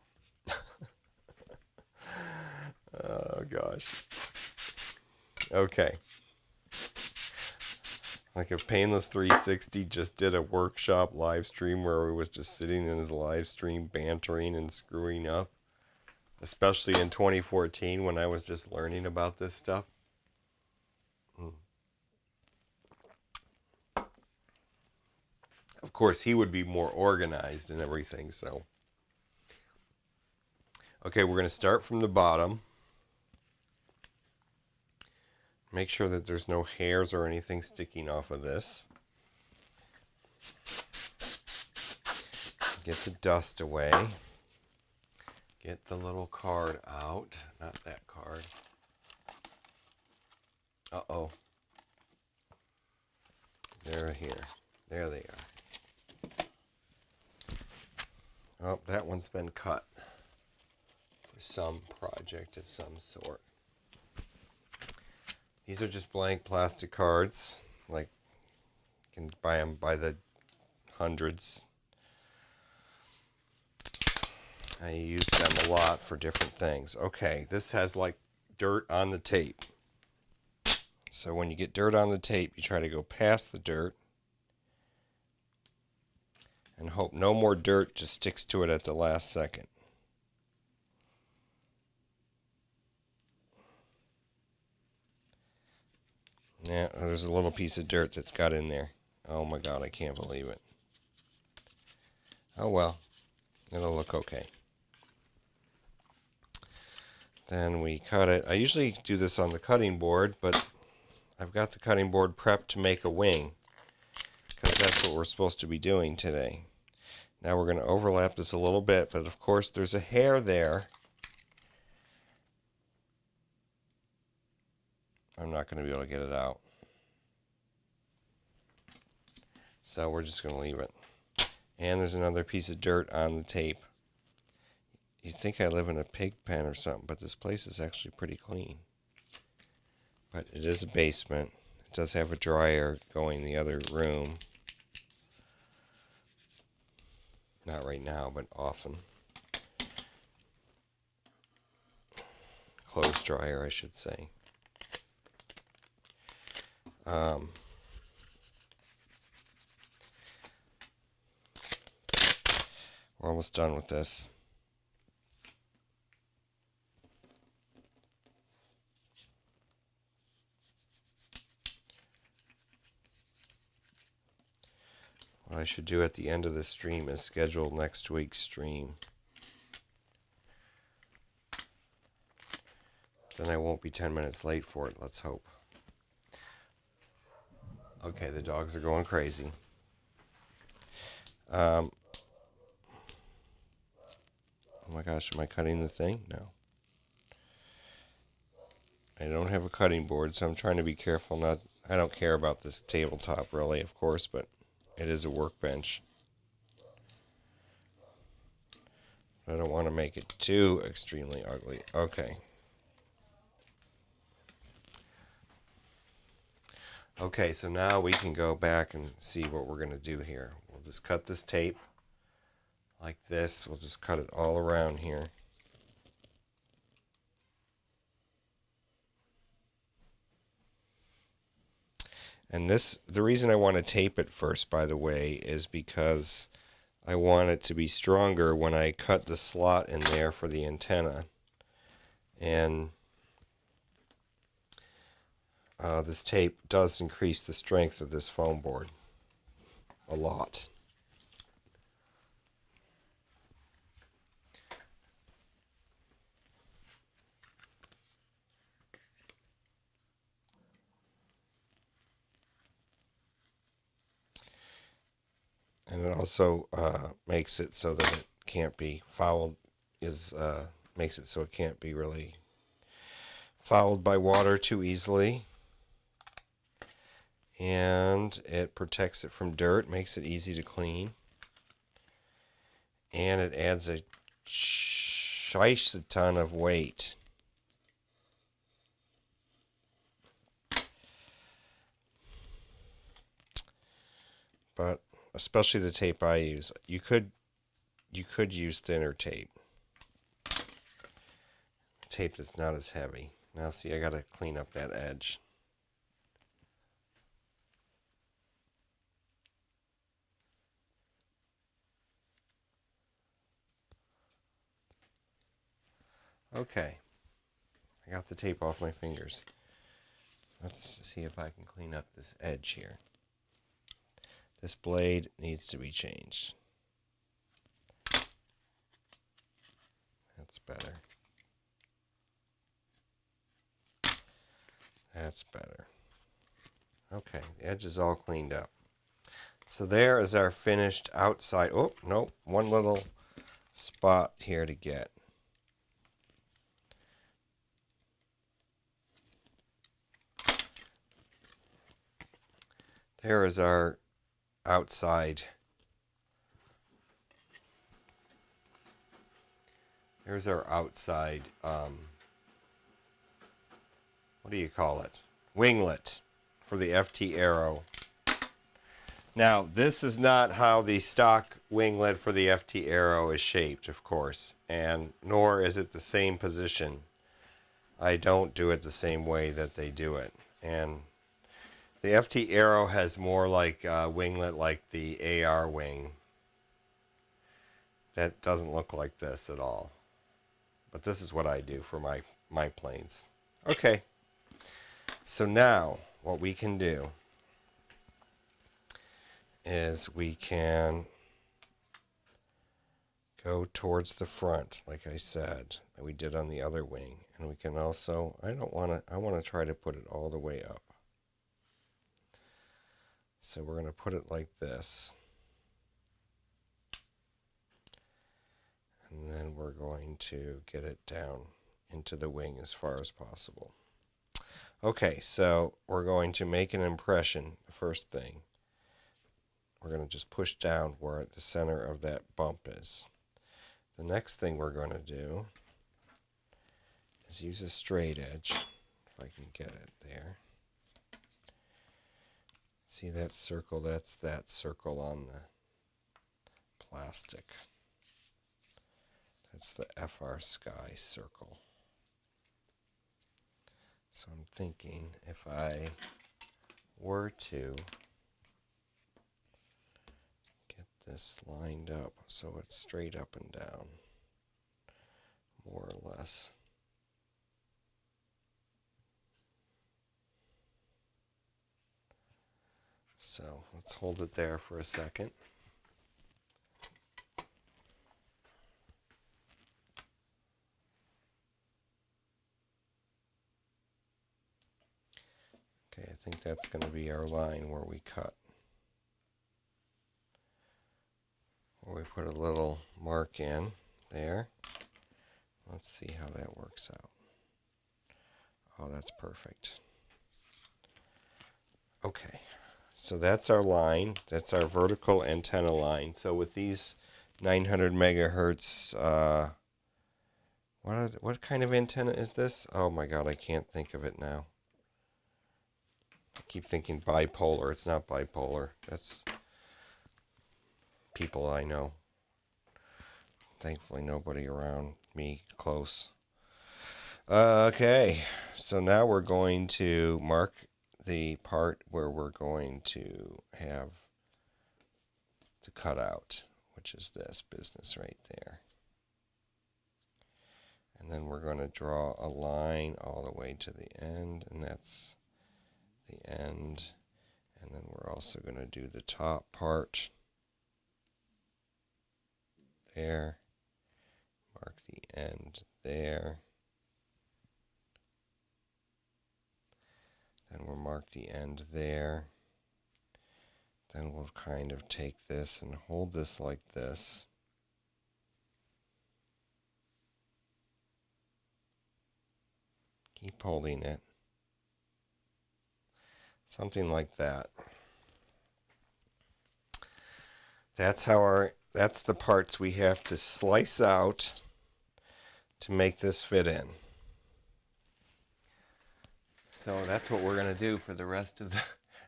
Oh, gosh. Okay. Like if Painless 360 just did a workshop live stream where he was just sitting in his live stream bantering and screwing up, especially in 2014 when I was just learning about this stuff. Of course, he would be more organized and everything, so. Okay, we're going to start from the bottom. Make sure that there's no hairs or anything sticking off of this. Get the dust away. Get the little card out. Not that card. Uh-oh. They're here. There they are. Oh, that one's been cut for some project of some sort. These are just blank plastic cards. Like, you can buy them by the hundreds. I use them a lot for different things. Okay, this has like dirt on the tape. So when you get dirt on the tape, you try to go past the dirt and hope no more dirt just sticks to it at the last second. Yeah, there's a little piece of dirt that's got in there. Oh my God, I can't believe it. Oh well, it'll look okay. Then we cut it. I usually do this on the cutting board, but I've got the cutting board prepped to make a wing, because that's what we're supposed to be doing today. Now we're going to overlap this a little bit, but of course there's a hair there. I'm not going to be able to get it out. So we're just going to leave it. And there's another piece of dirt on the tape. You'd think I live in a pig pen or something, but this place is actually pretty clean. But it is a basement. It does have a dryer going in the other room. Not right now, but often. Clothes dryer, I should say. We're almost done with this. What I should do at the end of this stream is schedule next week's stream. Then I won't be 10 minutes late for it, let's hope. Okay, the dogs are going crazy. Oh my gosh, am I cutting the thing? No. I don't have a cutting board, so I'm trying to be careful not... I don't care about this tabletop really, of course, but it is a workbench. I don't want to make it too extremely ugly. Okay. Okay, so now we can go back and see what we're going to do here. We'll just cut this tape like this. We'll just cut it all around here. And this, the reason I want to tape it first, by the way, is because I want it to be stronger when I cut the slot in there for the antenna. And this tape does increase the strength of this foam board a lot. And it also makes it so that it can't be fouled, makes it so it can't be really fouled by water too easily. And it protects it from dirt, makes it easy to clean. And it adds a ton of weight. But especially the tape I use, you could use thinner tape. Tape that's not as heavy. Now see, I gotta clean up that edge. Okay, I got the tape off my fingers. Let's see if I can clean up this edge here. This blade needs to be changed. That's better. That's better. Okay, the edge is all cleaned up. So there is our finished outside. Oh, nope, one little spot here to get. There is our outside. There's our outside, what do you call it? Winglet for the FT Arrow. Now, this is not how the stock winglet for the FT Arrow is shaped, of course, and nor is it the same position. I don't do it the same way that they do it. And the FT Arrow has more like a winglet like the AR wing. That doesn't look like this at all. But this is what I do for my planes. Okay. So now what we can do is we can go towards the front, like I said, that we did on the other wing. And we can also, I want to try to put it all the way up. So we're going to put it like this. And then we're going to get it down into the wing as far as possible. Okay, so we're going to make an impression, the first thing. We're going to just push down where the center of that bump is. The next thing we're going to do is use a straight edge, if I can get it there. See that circle? That's that circle on the plastic. That's the FR Sky circle. So I'm thinking if I were to get this lined up so it's straight up and down, more or less. So let's hold it there for a second. Okay, I think that's going to be our line where we cut. Where we put a little mark in there. Let's see how that works out. Oh, that's perfect. Okay, so that's our line. That's our vertical antenna line. So with these 900 megahertz, what kind of antenna is this? Oh my God, I can't think of it now. I keep thinking bipolar. It's not bipolar. That's people I know. Thankfully, nobody around me close. Okay, so now we're going to mark the part where we're going to have the cutout, which is this business right there. And then we're going to draw a line all the way to the end, and that's the end. And then we're also going to do the top part there. Mark the end there. Then we'll mark the end there. Then we'll kind of take this and hold this like this. Keep holding it. Something like that. That's the parts we have to slice out to make this fit in. So that's what we're going to do for the rest of the...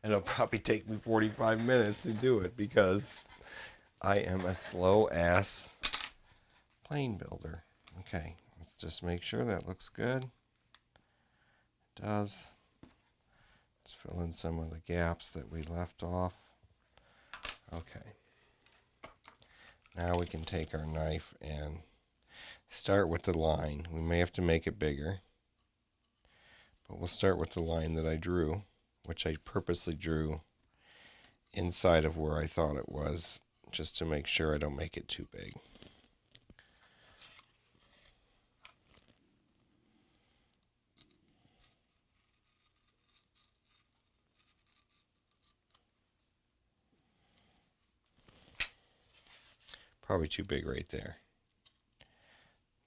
It'll probably take me 45 minutes to do it because I am a slow-ass plane builder. Okay, let's just make sure that looks good. It does. Let's fill in some of the gaps that we left off. Okay. Now we can take our knife and start with the line. We may have to make it bigger, but we'll start with the line that I drew, which I purposely drew inside of where I thought it was, just to make sure I don't make it too big. Probably too big right there.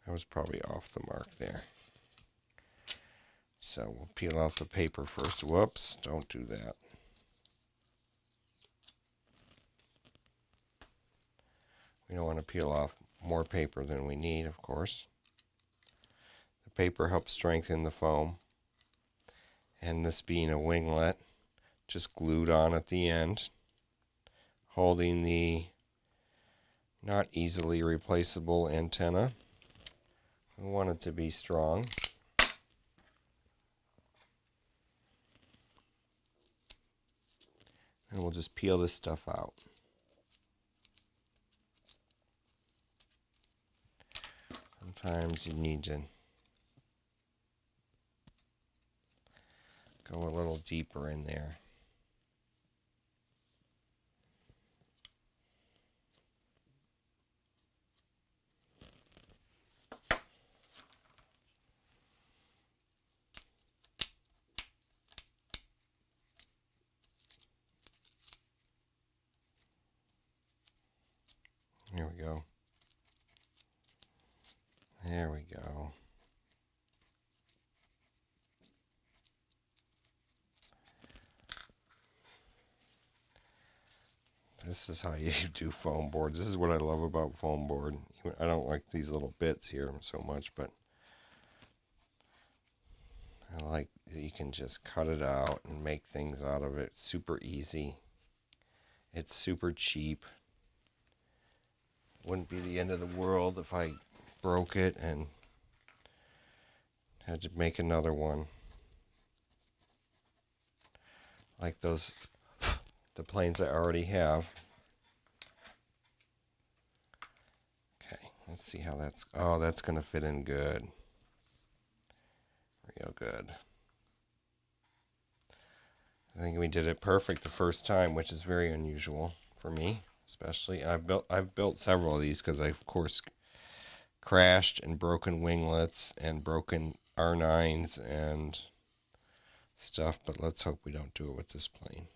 That was probably off the mark there. So we'll peel off the paper first. Whoops, don't do that. We don't want to peel off more paper than we need, of course. The paper helps strengthen the foam. And this being a winglet, just glued on at the end, holding the not easily replaceable antenna. We want it to be strong. And we'll just peel this stuff out. Sometimes you need to go a little deeper in there. Here we go. There we go. This is how you do foam boards. This is what I love about foam board. I don't like these little bits here so much, but I like that you can just cut it out and make things out of it. It's super easy. It's super cheap. Wouldn't be the end of the world if I broke it and had to make another one. Like those, the planes I already have. Okay, let's see how that's, oh, that's going to fit in good. Real good. I think we did it perfect the first time, which is very unusual for me. Especially, I've built several of these because I, of course, crashed and broken winglets and broken R9s and stuff, but let's hope we don't do it with this plane.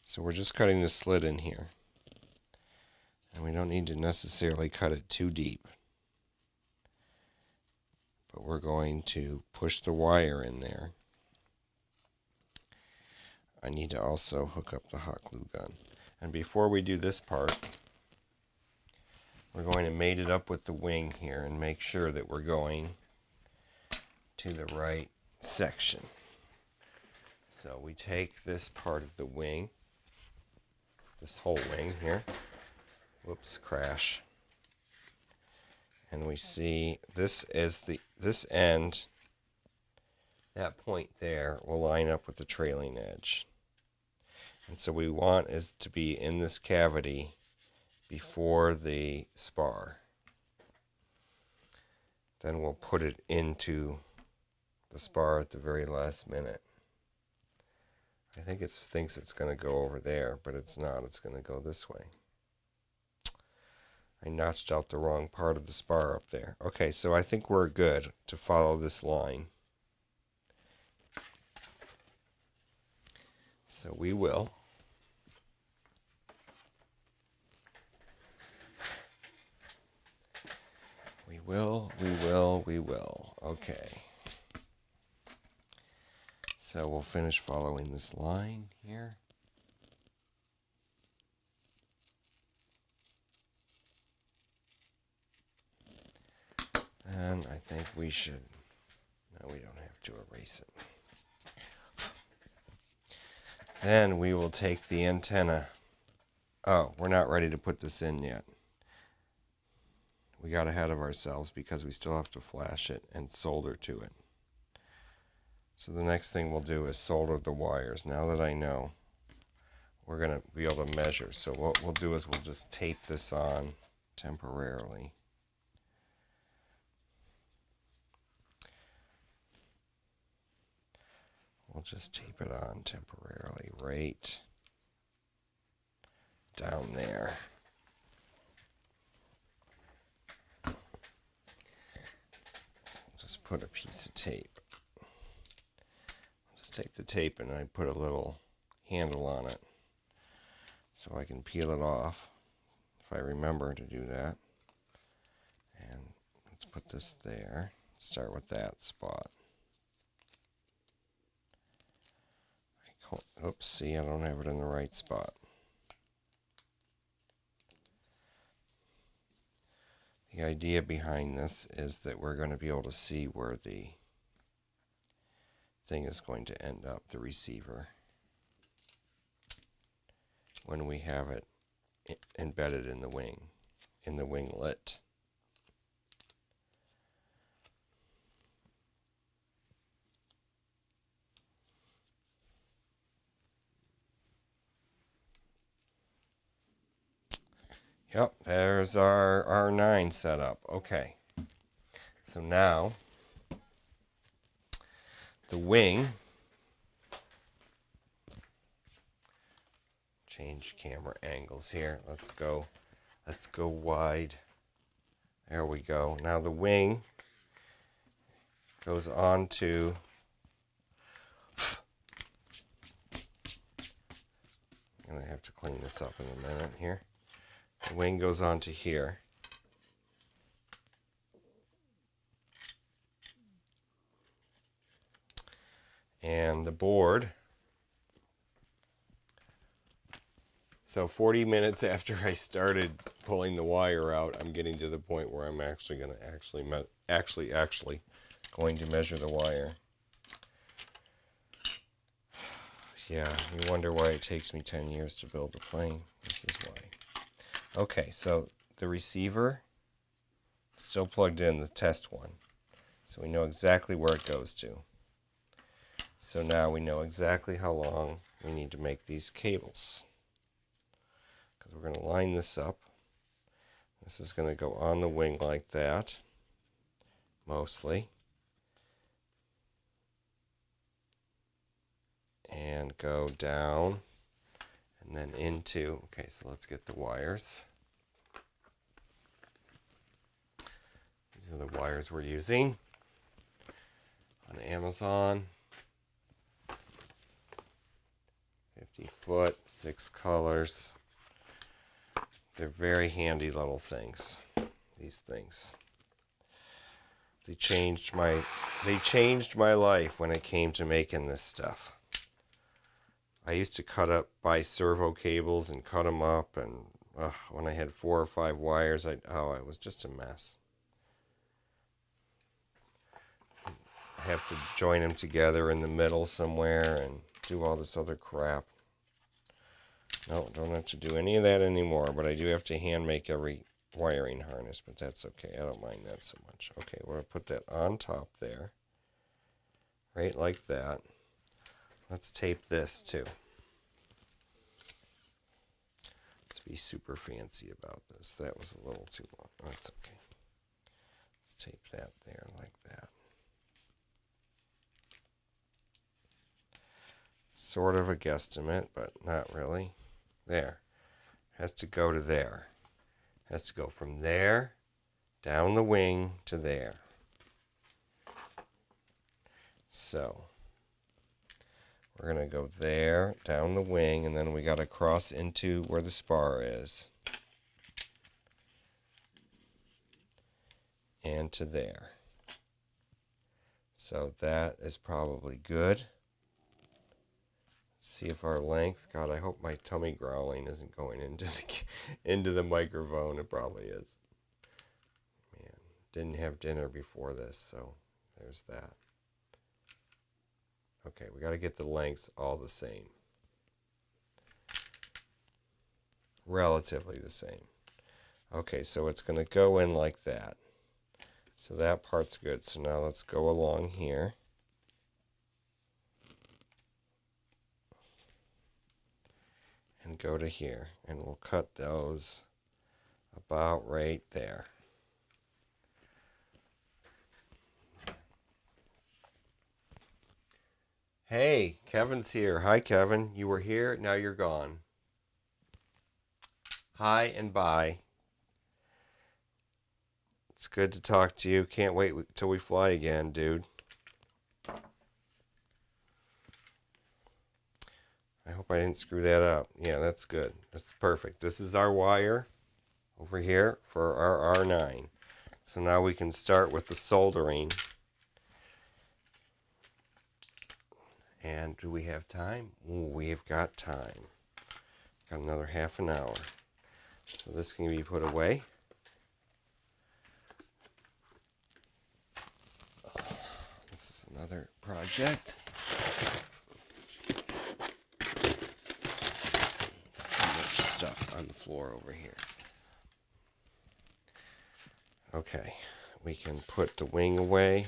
So we're just cutting the slit in here, and we don't need to necessarily cut it too deep, but we're going to push the wire in there. I need to also hook up the hot glue gun. And before we do this part, we're going to mate it up with the wing here and make sure that we're going to the right section. So we take this part of the wing, this whole wing here, whoops, crash, and we see this is this end, that point there will line up with the trailing edge. And so we want is to be in this cavity before the spar. Then we'll put it into the spar at the very last minute. I think it thinks it's going to go over there, but it's not. It's going to go this way. I notched out the wrong part of the spar up there. Okay, so I think we're good to follow this line. So we will. We will. Okay. So we'll finish following this line here. And I think we should, no, we don't have to erase it. Then we will take the antenna. Oh, we're not ready to put this in yet. We got ahead of ourselves because we still have to flash it and solder to it. So the next thing we'll do is solder the wires. Now that I know, we're going to be able to measure. So what we'll do is we'll just tape this on temporarily. We'll just tape it on temporarily right down there. Just put a piece of tape. Just take the tape and I put a little handle on it so I can peel it off if I remember to do that. And let's put this there. Start with that spot. Oops, see, I don't have it in the right spot. The idea behind this is that we're going to be able to see where the thing is going to end up, the receiver, when we have it embedded in the winglet. Yep, there's our R9 setup. Okay, so now the wing, change camera angles here. Let's go wide. There we go. Now the wing goes on to, I'm going to have to clean this up in a minute here. The wing goes on to here. And the board. So 40 minutes after I started pulling the wire out, I'm getting to the point where I'm actually going to actually going to measure the wire. Yeah, you wonder why it takes me 10 years to build a plane. This is why. Okay, so the receiver still plugged in, the test one. So we know exactly where it goes to. So now we know exactly how long we need to make these cables. Because we're going to line this up. This is going to go on the wing like that, mostly. And go down. And then into, okay, so let's get the wires. These are the wires we're using on Amazon. 50 foot, 6 colors. They're very handy little things, these things. They changed my life when it came to making this stuff. I used to buy servo cables and cut them up, and when I had 4 or 5 wires, it was just a mess. I have to join them together in the middle somewhere and do all this other crap. No, don't have to do any of that anymore, but I do have to hand make every wiring harness, but that's okay. I don't mind that so much. Okay, we're going to put that on top there, right like that. Let's tape this too. Let's be super fancy about this. That was a little too long. That's okay. Let's tape that there like that. Sort of a guesstimate, but not really. There. Has to go to there. Has to go from there down the wing to there. So we're going to go there, down the wing, and then we got to cross into where the spar is. And to there. So that is probably good. See if our length. God, I hope my tummy growling isn't going into the microphone. It probably is. Man, didn't have dinner before this, so there's that. Okay, we got to get the lengths all the same. Relatively the same. Okay, so it's going to go in like that. So that part's good. So now let's go along here. And go to here. And we'll cut those about right there. Hey, Kevin's here. Hi, Kevin. You were here, now you're gone. Hi and bye. It's good to talk to you. Can't wait till we fly again, dude. I hope I didn't screw that up. Yeah, that's good. That's perfect. This is our wire over here for our R9. So now we can start with the soldering. And do we have time? Ooh, we've got time. Got another half an hour. So this can be put away. This is another project. There's too much stuff on the floor over here. Okay, we can put the wing away.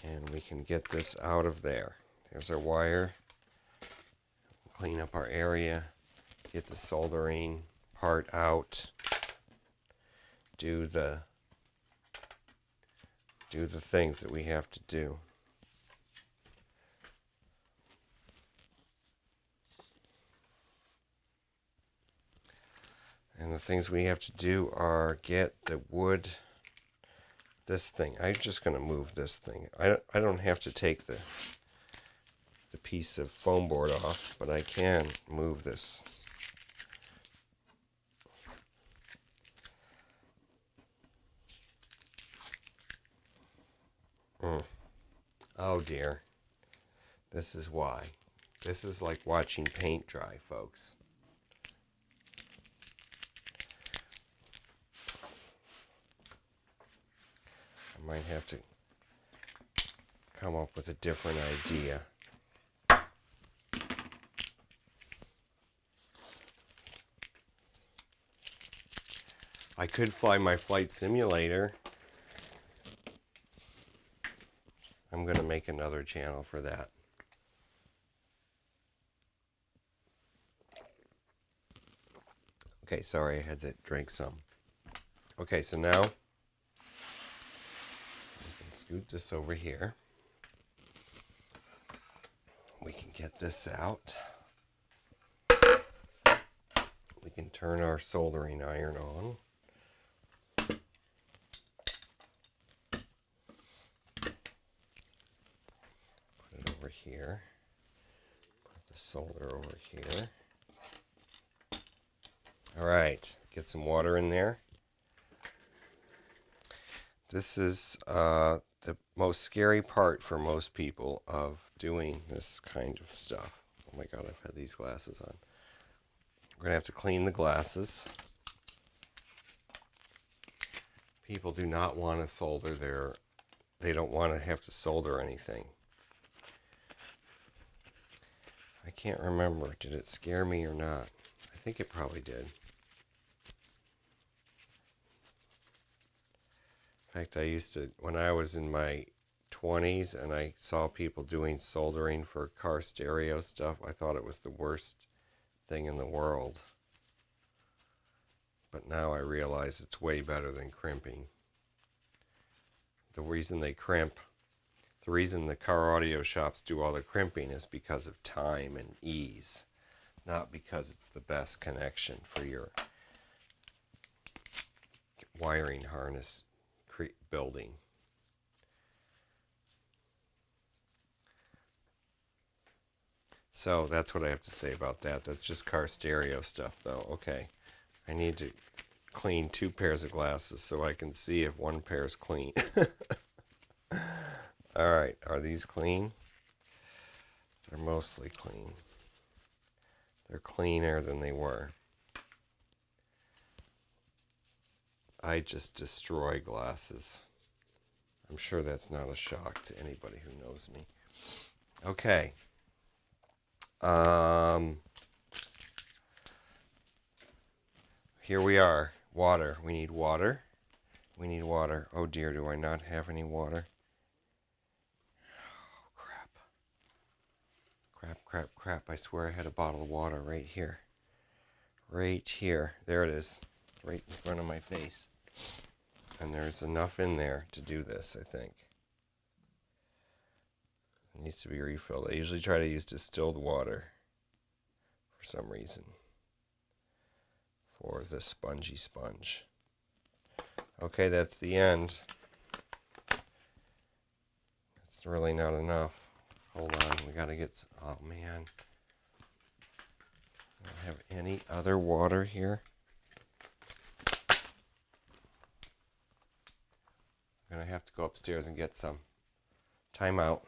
And we can get this out of there. There's our wire. Clean up our area. Get the soldering part out. Do the things that we have to do. And the things we have to do are get the wood. This thing. I'm just going to move this thing. I don't have to take the piece of foam board off, but I can move this. Oh dear. This is why. This is like watching paint dry, folks. I might have to come up with a different idea. I could fly my flight simulator. I'm going to make another channel for that. Okay, sorry, I had to drink some. Okay, so now scoot this over here. We can get this out. We can turn our soldering iron on. Put it over here. Put the solder over here. All right, get some water in there. This is the most scary part for most people of doing this kind of stuff. Oh my God, I've had these glasses on. We're going to have to clean the glasses. People do not want to solder they don't want to have to solder anything. I can't remember, did it scare me or not? I think it probably did. In fact, I used to, when I was in my 20s and I saw people doing soldering for car stereo stuff, I thought it was the worst thing in the world. But now I realize it's way better than crimping. The reason they crimp, the reason the car audio shops do all the crimping is because of time and ease, not because it's the best connection for your wiring harness building. So that's what I have to say about that. That's just car stereo stuff though. Okay, I need to clean 2 pairs of glasses so I can see if one pair is clean. Alright, are these clean? They're mostly clean. They're cleaner than they were. I just destroy glasses. I'm sure that's not a shock to anybody who knows me. Okay. Here we are. Water. We need water. We need water. Oh dear, do I not have any water? Oh, crap. Crap, crap, crap. I swear I had a bottle of water right here. Right here. There it is. Right in front of my face. And there's enough in there to do this, I think. It needs to be refilled. I usually try to use distilled water for some reason for the spongy sponge. Okay, that's the end. It's really not enough. Hold on, we gotta get, oh man. I don't have any other water here. I'm gonna have to go upstairs and get some. Time out.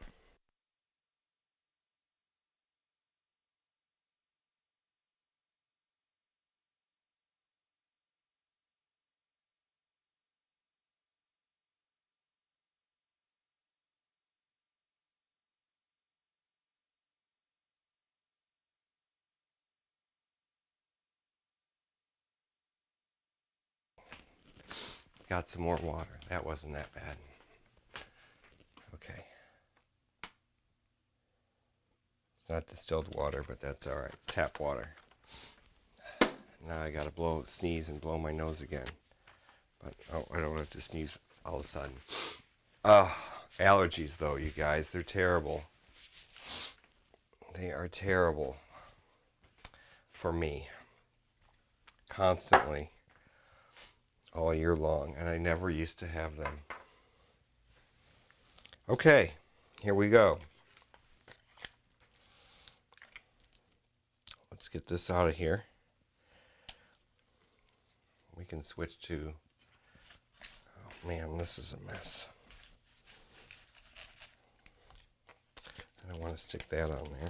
Got some more water. That wasn't that bad. Okay. It's not distilled water, but that's all right. It's tap water. Now I gotta sneeze and blow my nose again. But oh, I don't have to sneeze all of a sudden. Allergies though, you guys, they're terrible. They are terrible for me. Constantly. All year long, and I never used to have them. Okay, here we go. Let's get this out of here. We can switch to, oh man, this is a mess. I don't want to stick that on there.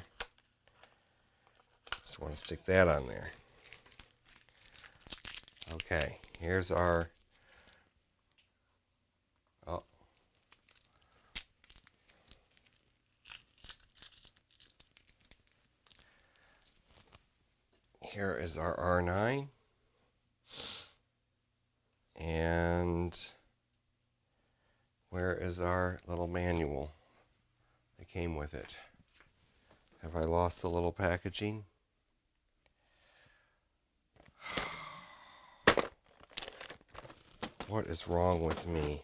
Just want to stick that on there. Okay, here's our, oh. Here is our R9. And where is our little manual that came with it? Have I lost the little packaging? What is wrong with me?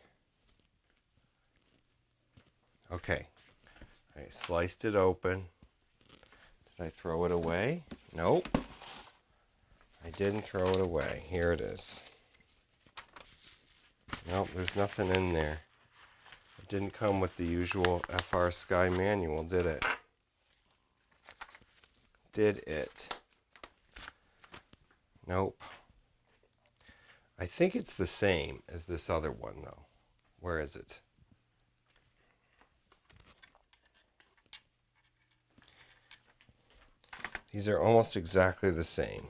Okay, I sliced it open. Did I throw it away? Nope. I didn't throw it away. Here it is. Nope, there's nothing in there. It didn't come with the usual FR Sky manual, did it? Did it? Nope. I think it's the same as this other one, though. Where is it? These are almost exactly the same.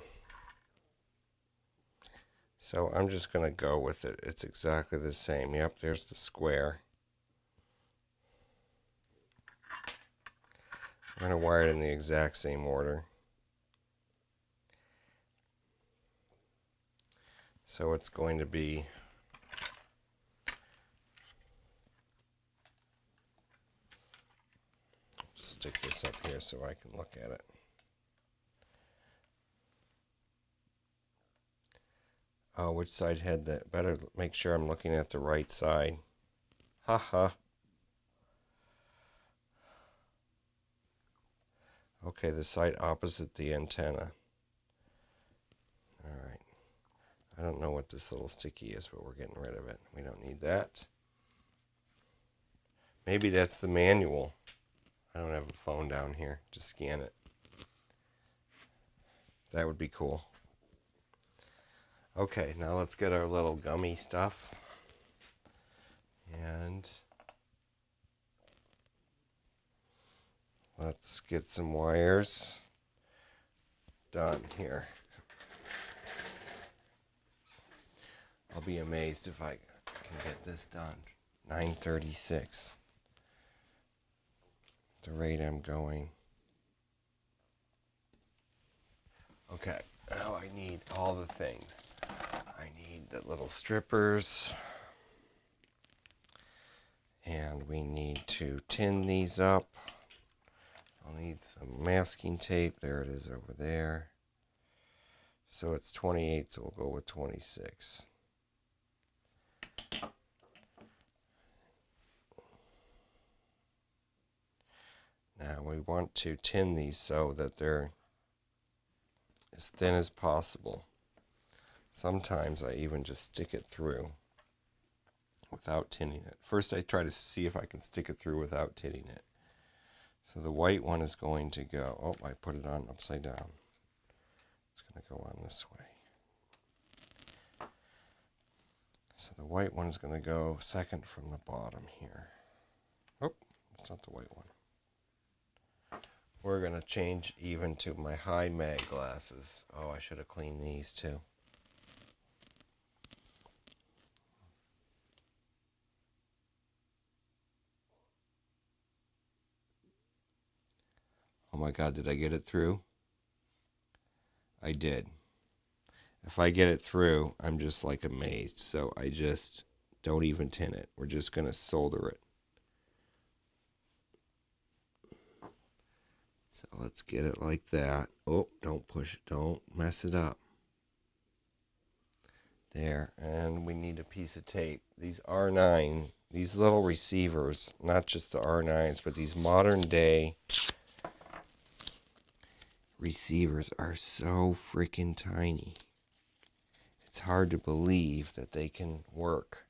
So I'm just going to go with it. It's exactly the same. Yep, there's the square. I'm going to wire it in the exact same order. So it's going to be just stick this up here so I can look at it. Oh, which side had that? Better make sure I'm looking at the right side. Haha. Okay, the side opposite the antenna. Alright. I don't know what this little sticky is, but we're getting rid of it. We don't need that. Maybe that's the manual. I don't have a phone down here to scan it. That would be cool. Okay, now let's get our little gummy stuff. And let's get some wires done here. I'll be amazed if I can get this done. 9:36. The rate I'm going. Okay, now I need all the things. I need the little strippers. And we need to tin these up. I'll need some masking tape. There it is over there. So it's 28, so we'll go with 26. Now we want to tin these so that they're as thin as possible. Sometimes I even just stick it through without tinning it. First I try to see if I can stick it through without tinning it. So the white one is going to go, oh, I put it on upside down. It's going to go on this way. So the white one is going to go second from the bottom here. Oh, it's not the white one. We're going to change even to my high mag glasses. Oh, I should have cleaned these too. Oh my God, did I get it through? I did. If I get it through, I'm just like amazed. So I just don't even tin it. We're just going to solder it. So let's get it like that. Oh, don't push it. Don't mess it up. There. And we need a piece of tape. These R9, these little receivers, not just the R9s, but these modern day receivers are so freaking tiny. It's hard to believe that they can work.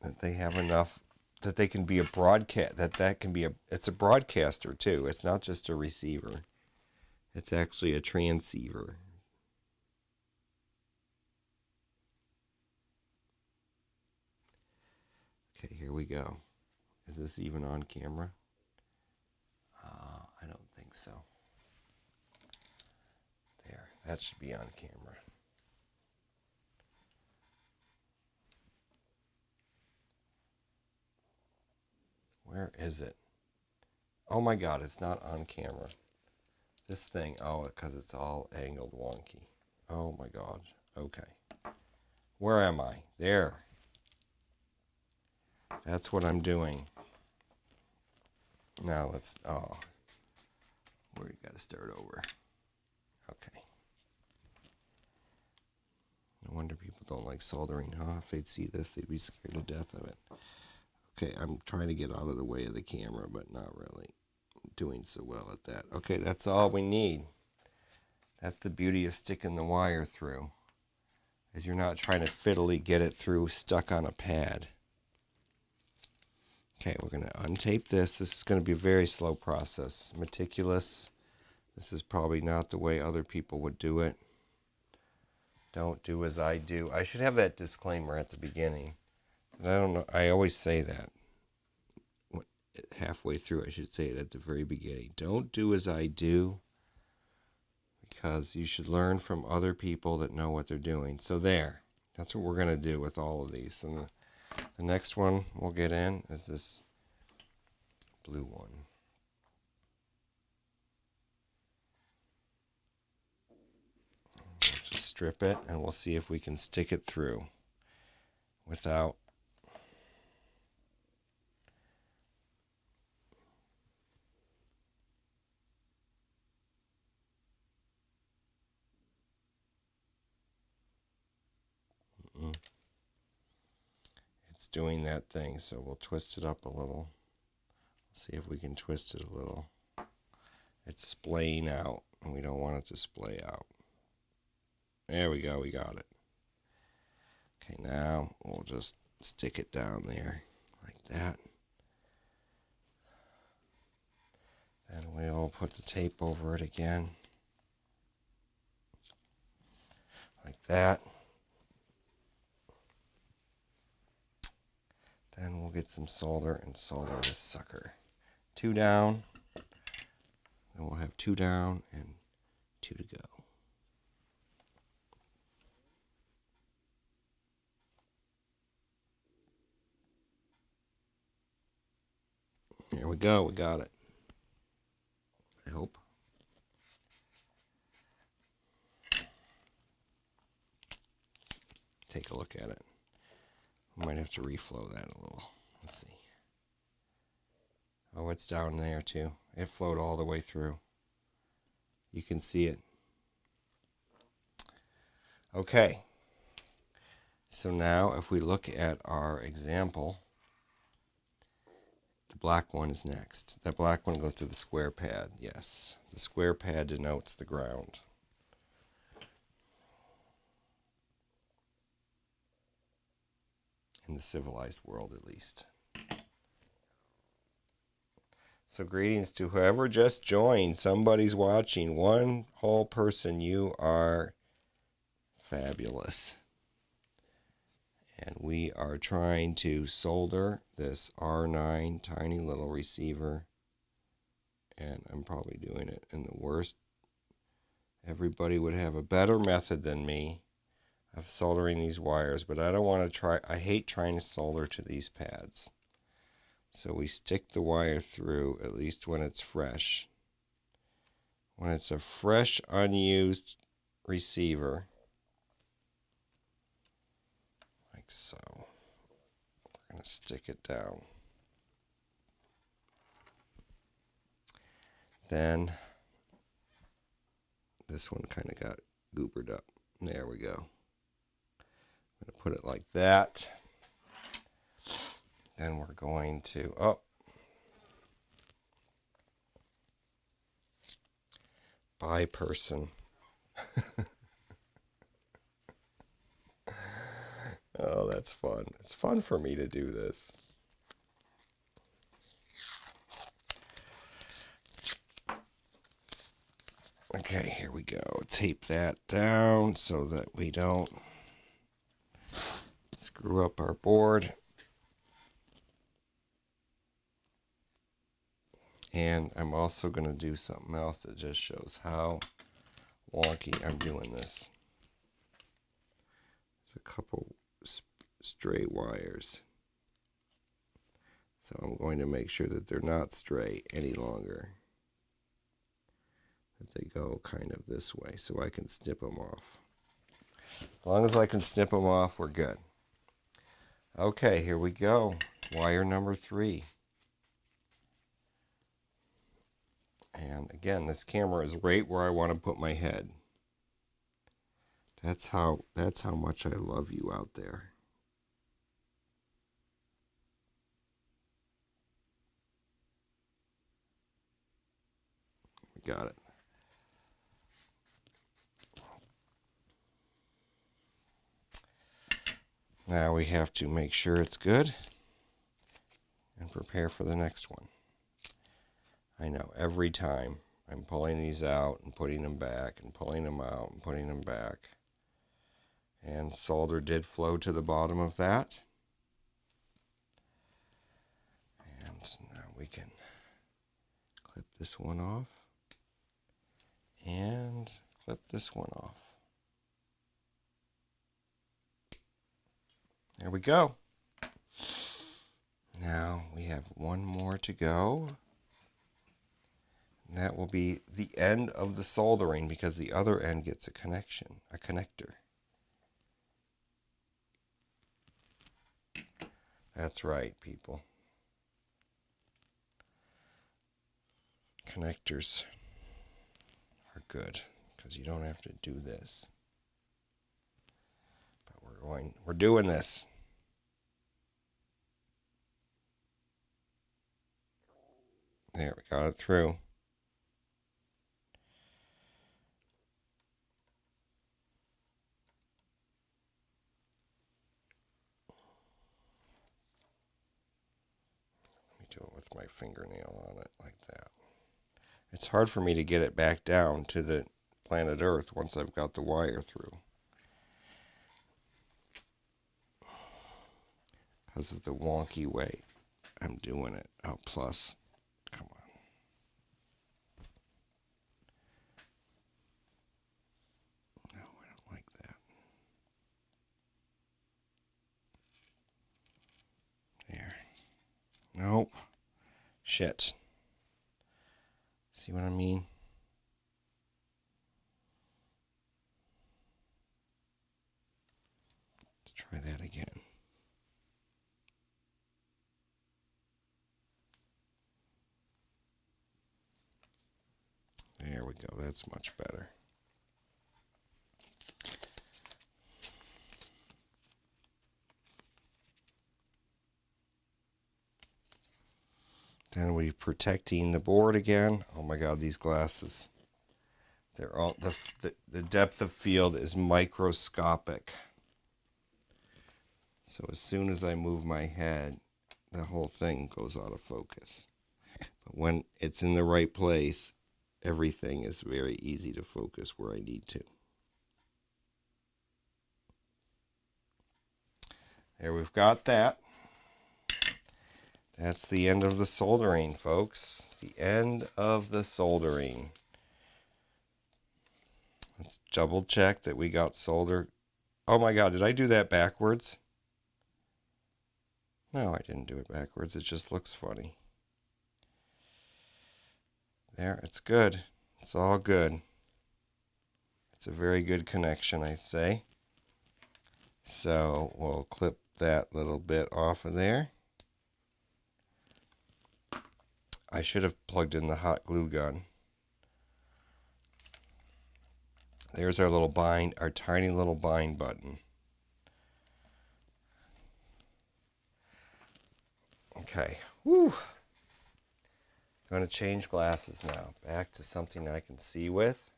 That they have enough, that they can be a broadcast, that can be it's a broadcaster too. It's not just a receiver. It's actually a transceiver. Okay, here we go. Is this even on camera? I don't think so. There, that should be on camera. Where is it? Oh my God, it's not on camera. This thing, oh, because it's all angled wonky. Oh my God, okay. Where am I? There. That's what I'm doing. Now let's, oh, we got to start over. Okay. No wonder people don't like soldering, huh? If they'd see this, they'd be scared to death of it. Okay, I'm trying to get out of the way of the camera, but not really doing so well at that. Okay, that's all we need. That's the beauty of sticking the wire through, is you're not trying to fiddly get it through stuck on a pad. Okay, we're going to untape this. This is going to be a very slow process. Meticulous. This is probably not the way other people would do it. Don't do as I do. I should have that disclaimer at the beginning. But I don't know. I always say that. Halfway through, I should say it at the very beginning. Don't do as I do, because you should learn from other people that know what they're doing. So there. That's what we're going to do with all of these. And the next one we'll get in is this blue one. We'll just strip it and we'll see if we can stick it through without it's doing that thing, so we'll twist it up a little. See if we can twist it a little. It's splaying out, and we don't want it to splay out. There we go, we got it. Okay, now we'll just stick it down there like that. Then we'll put the tape over it again. Like that. Then we'll get some solder and solder this sucker. 2 down. Then we'll have 2 down and 2 to go. There we go. We got it. I hope. Take a look at it. I might have to reflow that a little. Let's see. Oh, it's down there too. It flowed all the way through. You can see it. Okay. So now if we look at our example, the black one is next. The black one goes to the square pad. Yes. The square pad denotes the ground. In the civilized world, at least. So greetings to whoever just joined. Somebody's watching. One whole person. You are fabulous. And we are trying to solder this R9 tiny little receiver. And I'm probably doing it in the worst. Everybody would have a better method than me of soldering these wires, but I don't want to try. I hate trying to solder to these pads. So we stick the wire through, at least when it's fresh. When it's a fresh, unused receiver, like so, we're going to stick it down. Then this one kind of got goobered up. There we go. I'm going to put it like that. Then we're going to, by person. Oh, that's fun. It's fun for me to do this. Okay, here we go. Tape that down so that we don't screw up our board. And I'm also going to do something else that just shows how wonky I'm doing this. There's a couple stray wires. So I'm going to make sure that they're not stray any longer. That they go kind of this way so I can snip them off. As long as I can snip them off, we're good. Okay, here we go. Wire number 3. And again, this camera is right where I want to put my head. That's how much I love you out there. We got it. Now we have to make sure it's good and prepare for the next one. I know every time I'm pulling these out and putting them back and pulling them out and putting them back. And solder did flow to the bottom of that. And now we can clip this one off and clip this one off. There we go. Now we have one more to go. And that will be the end of the soldering because the other end gets a connection, a connector. That's right, people. Connectors are good because you don't have to do this. But we're doing this. There, we got it through. Do it with my fingernail on it like that. It's hard for me to get it back down to the planet Earth once I've got the wire through. Because of the wonky way I'm doing it. Oh, plus, come on. Nope. Shit. See what I mean? Let's try that again. There we go. That's much better. Then we're protecting the board again. Oh my God, these glasses. They're all the depth of field is microscopic. So as soon as I move my head, the whole thing goes out of focus. But when it's in the right place, everything is very easy to focus where I need to. There, we've got that. That's the end of the soldering, folks. The end of the soldering. Let's double check that we got solder. Oh my God, did I do that backwards? No, I didn't do it backwards. It just looks funny. There, it's good. It's all good. It's a very good connection, I'd say. So we'll clip that little bit off of there. I should have plugged in the hot glue gun. There's our little bind, our tiny little bind button. Okay. Woo. Going to change glasses now. Back to something I can see with.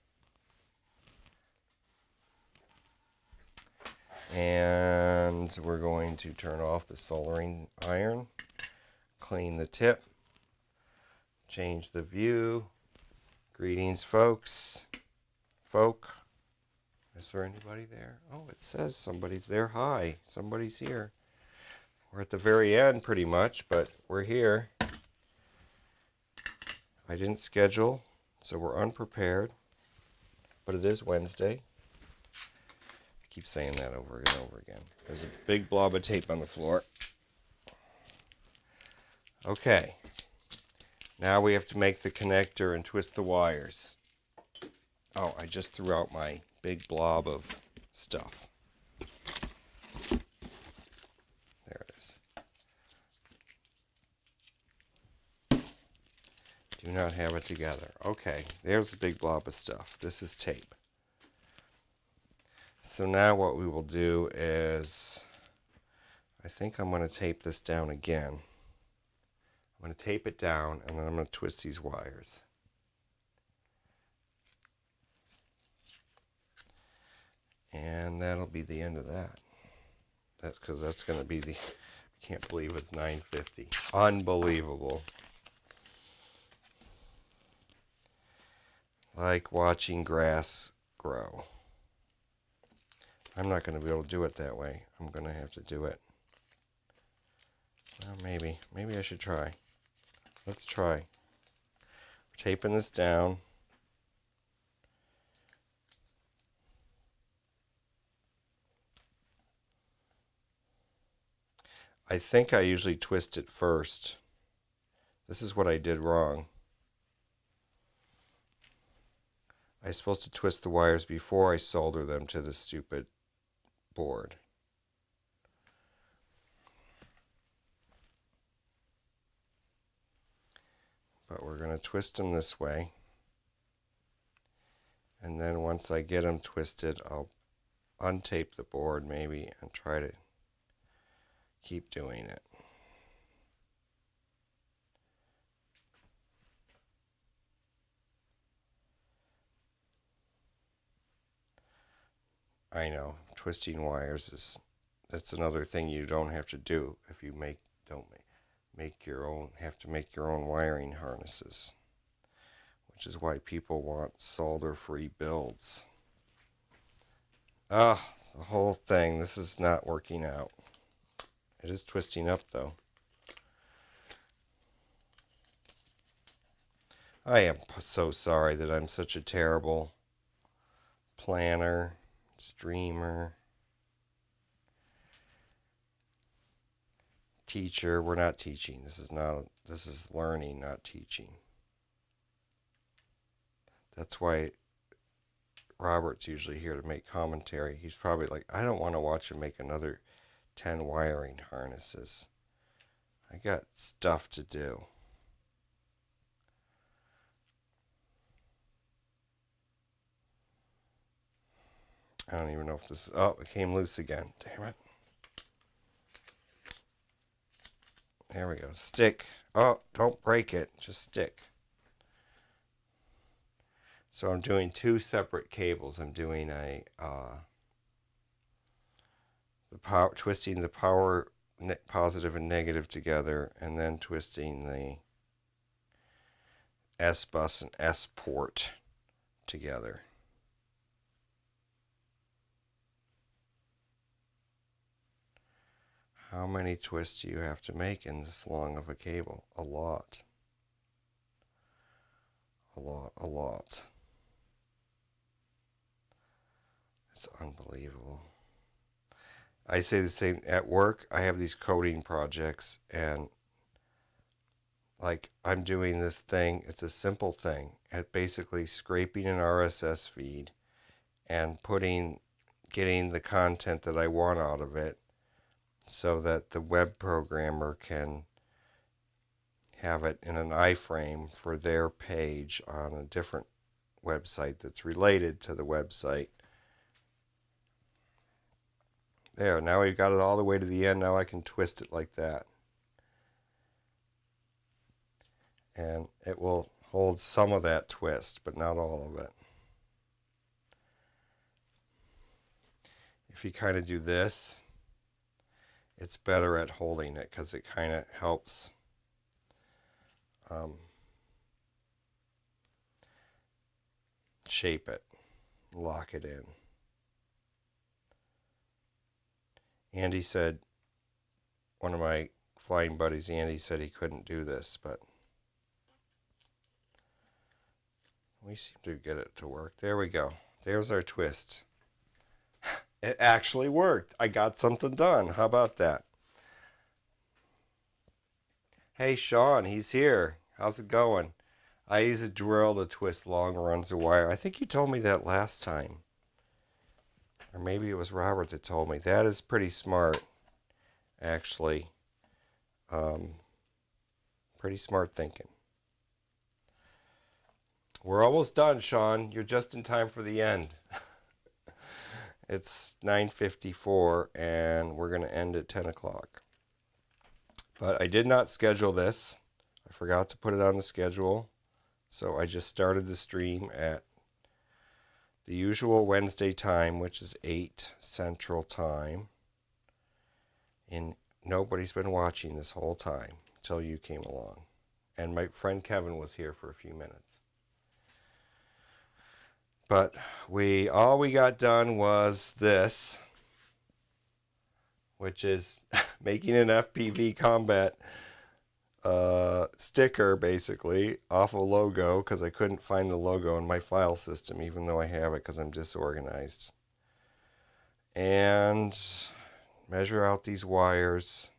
And we're going to turn off the soldering iron, clean the tip, change the view. Greetings, folks. Folk. Is there anybody there? Oh, it says somebody's there. Hi, somebody's here. We're at the very end pretty much, but we're here. I didn't schedule, so we're unprepared, but it is Wednesday. I keep saying that over and over again. There's a big blob of tape on the floor. Okay. Now we have to make the connector and twist the wires. Oh, I just threw out my big blob of stuff. There it is. Do not have it together. Okay, there's the big blob of stuff. This is tape. So now what we will do is, I think I'm going to tape this down again. I'm going to tape it down and then I'm going to twist these wires. And that'll be the end of that. That's because that's going to be the, I can't believe it's 9:50. Unbelievable. Like watching grass grow. I'm not going to be able to do it that way. I'm going to have to do it. Well, maybe I should try. Let's try. We're taping this down. I think I usually twist it first. This is what I did wrong. I'm supposed to twist the wires before I solder them to the stupid board. But we're going to twist them this way. And then once I get them twisted, I'll untape the board maybe and try to keep doing it. I know, twisting wires is, that's another thing you don't have to do if you have to make your own wiring harnesses, which is why people want solder-free builds. The whole thing, this is not working out. It is twisting up though. I am so sorry that I'm such a terrible planner, streamer, teacher. We're not teaching. This is learning, not teaching. That's why Robert's usually here to make commentary. He's probably like, I don't want to watch him make another 10 wiring harnesses. I got stuff to do. I don't even know if this... Oh, it came loose again. Damn it. There we go. Stick. Oh, don't break it. Just stick. So I'm doing two separate cables. I'm doing twisting the power positive and negative together, and then twisting the S bus and S port together. How many twists do you have to make in this long of a cable? A lot. A lot, a lot. It's unbelievable. I say the same at work. I have these coding projects, and like I'm doing this thing. It's a simple thing at basically scraping an RSS feed and getting the content that I want out of it, so that the web programmer can have it in an iframe for their page on a different website that's related to the website. There, now we've got it all the way to the end. Now I can twist it like that. And it will hold some of that twist, but not all of it. If you kind of do this, it's better at holding it because it kind of helps shape it, lock it in. Andy said, one of my flying buddies, Andy, said he couldn't do this, but we seem to get it to work. There we go. There's our twist. It actually worked. I got something done. How about that? Hey, Sean, he's here. How's it going? I use a drill to twist long runs of wire. I think you told me that last time. Or maybe it was Robert that told me. That is pretty smart, actually. Pretty smart thinking. We're almost done, Sean. You're just in time for the end. It's 9:54, and we're going to end at 10 o'clock. But I did not schedule this. I forgot to put it on the schedule. So I just started the stream at the usual Wednesday time, which is 8 Central Time. And nobody's been watching this whole time until you came along. And my friend Kevin was here for a few minutes. But all we got done was this, which is making an FPV Combat sticker, basically, off a logo, because I couldn't find the logo in my file system, even though I have it because I'm disorganized. And measure out these wires,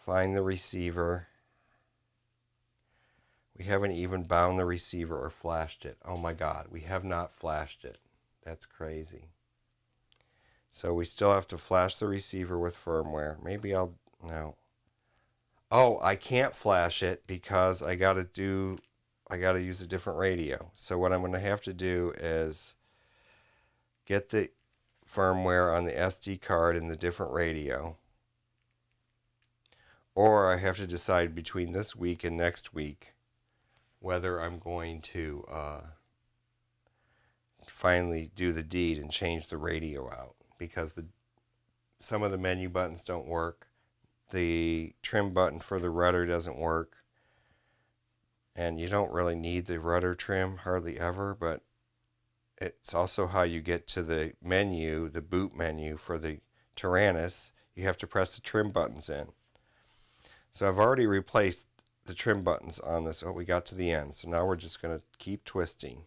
find the receiver. We haven't even bound the receiver or flashed it. Oh my God, we have not flashed it. That's crazy. So we still have to flash the receiver with firmware. Maybe no. Oh, I can't flash it because I got to use a different radio. So what I'm going to have to do is get the firmware on the SD card in the different radio. Or I have to decide between this week and next week whether I'm going to finally do the deed and change the radio out, because some of the menu buttons don't work. The trim button for the rudder doesn't work. And you don't really need the rudder trim hardly ever, but it's also how you get to the menu, the boot menu for the Tyrannus. You have to press the trim buttons in. So I've already replaced the trim buttons on this. Oh, we got to the end. So now we're just going to keep twisting.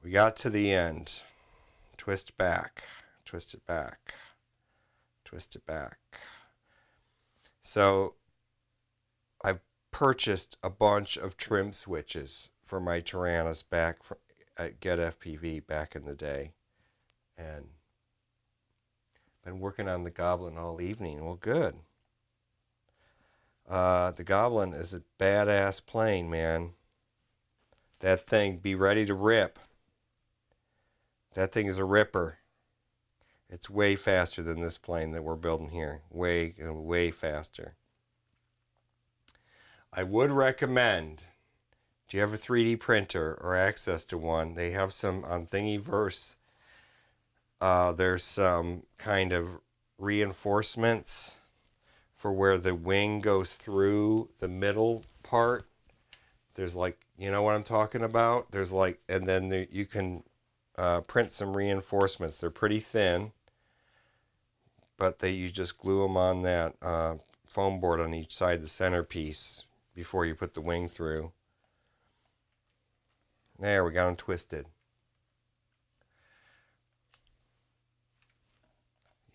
We got to the end. Twist back. Twist it back. Twist it back. So I've purchased a bunch of trim switches for my Tyrannus back at Get FPV back in the day. And been working on the Goblin all evening. Well, good. The Goblin is a badass plane, man. That thing, be ready to rip. That thing is a ripper. It's way faster than this plane that we're building here. Way, way faster. I would recommend, do you have a 3D printer or access to one? They have some on Thingiverse. There's some kind of reinforcements for where the wing goes through the middle part. There's like, you know what I'm talking about? There's like, and then you can print some reinforcements. They're pretty thin, but you just glue them on that foam board on each side of the centerpiece before you put the wing through. There, we got them twisted.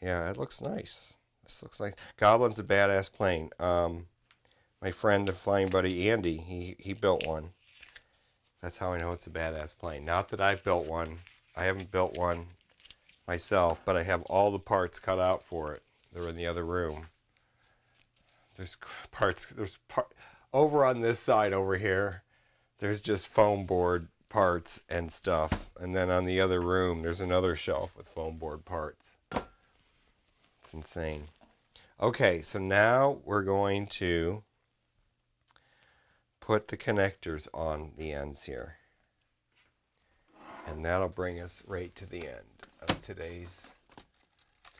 Yeah, it looks nice. This looks nice. Goblin's a badass plane. My friend, the flying buddy Andy, he built one. That's how I know it's a badass plane. Not that I've built one. I haven't built one myself, but I have all the parts cut out for it. They're in the other room. There's parts. Over on this side over here, there's just foam board parts and stuff. And then on the other room, there's another shelf with foam board parts. It's insane. Okay, so now we're going to put the connectors on the ends here. And that'll bring us right to the end of today's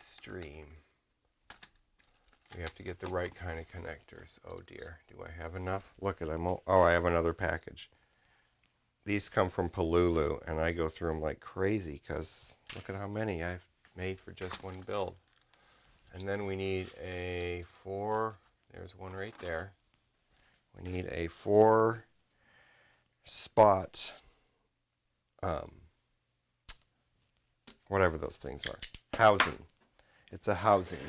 stream. We have to get the right kind of connectors. Oh dear, do I have enough? Look at them. Oh, I have another package. These come from Palulu, and I go through them like crazy because look at how many I've made for just one build. And then we need a 4, there's one right there. We need a 4 spot, whatever those things are, housing. It's a housing.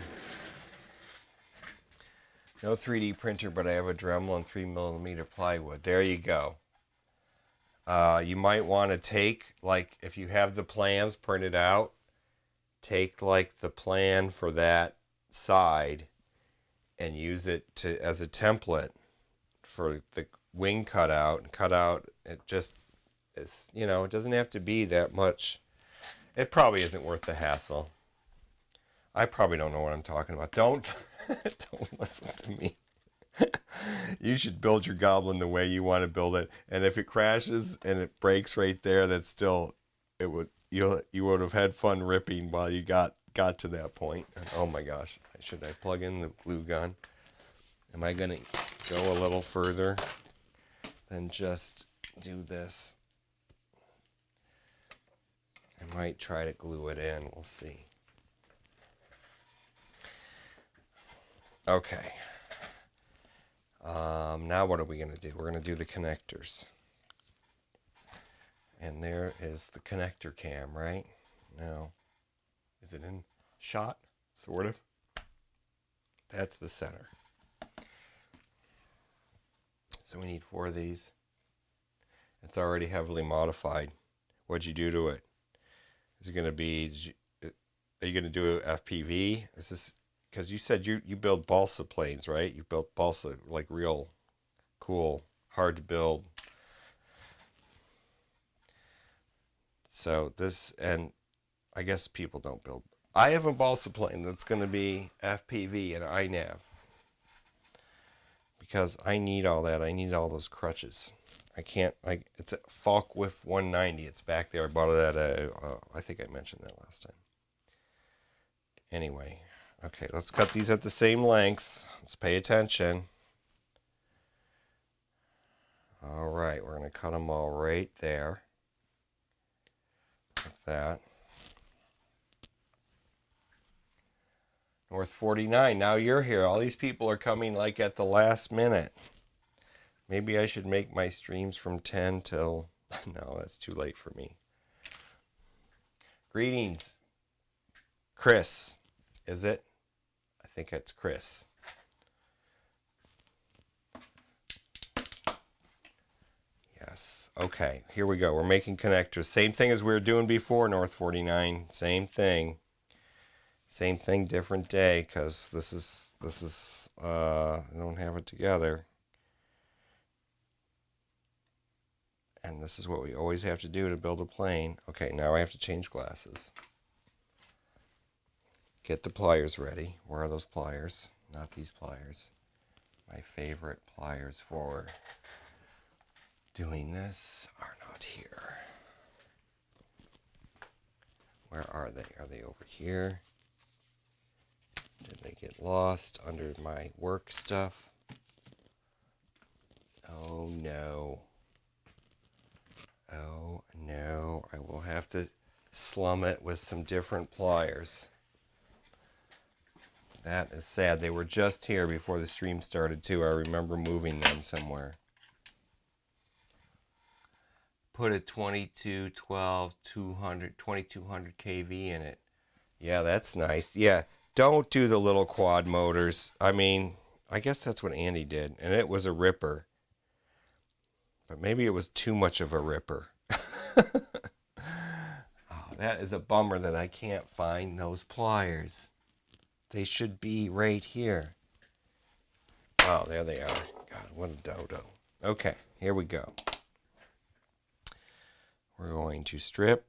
No 3D printer, but I have a Dremel and 3mm plywood. There you go. You might want to take, like, if you have the plans printed out, take like the plan for that side and use it as a template for the wing cutout and cut out. It just is, you know, it doesn't have to be that much. It probably isn't worth the hassle. I probably don't know what I'm talking about. Don't listen to me. You should build your Goblin the way you want to build it, and if it crashes and it breaks right there, that's still, you would have had fun ripping while you got to that point. And oh my gosh, should I plug in the glue gun? Am I gonna go a little further than just do this? I might try to glue it in. We'll see. Okay. Now what are we going to do? We're going to do the connectors. And there is the connector cam, right? Now, is it in shot? Sort of. That's the center. So we need 4 of these. It's already heavily modified. What'd you do to it? Is it going to be, are you going to do FPV? Is this, because you said you build balsa planes, right? You built balsa, like real cool, hard to build. So this, and I guess people don't build. I have a balsa plane that's going to be FPV and INAV. Because I need all that. I need all those crutches. I can't, it's a Falk with 190. It's back there. I bought it at I think I mentioned that last time. Anyway, okay, let's cut these at the same length. Let's pay attention. All right, we're going to cut them all right there. Like that. North 49, now you're here. All these people are coming like at the last minute. Maybe I should make my streams from 10 till... No, that's too late for me. Greetings. Chris. Is it? I think it's Chris. Yes. Okay, here we go. We're making connectors. Same thing as we were doing before, North 49. Same thing. Same thing, different day, because this is I don't have it together. And this is what we always have to do to build a plane. Okay, now I have to change glasses. Get the pliers ready. Where are those pliers? Not these pliers. My favorite pliers for doing this are not here. Where are they? Are they over here? Did they get lost under my work stuff? Oh no. Oh no. I will have to slum it with some different pliers. That is sad. They were just here before the stream started too. I remember moving them somewhere. Put a 2212 2200 kV in it. Yeah, that's nice. Yeah, don't do the little quad motors. I mean, I guess that's what Andy did, and it was a ripper. But maybe it was too much of a ripper. Oh, that is a bummer that I can't find those pliers. They should be right here. Oh, there they are. God, what a dodo. Okay, here we go. We're going to strip,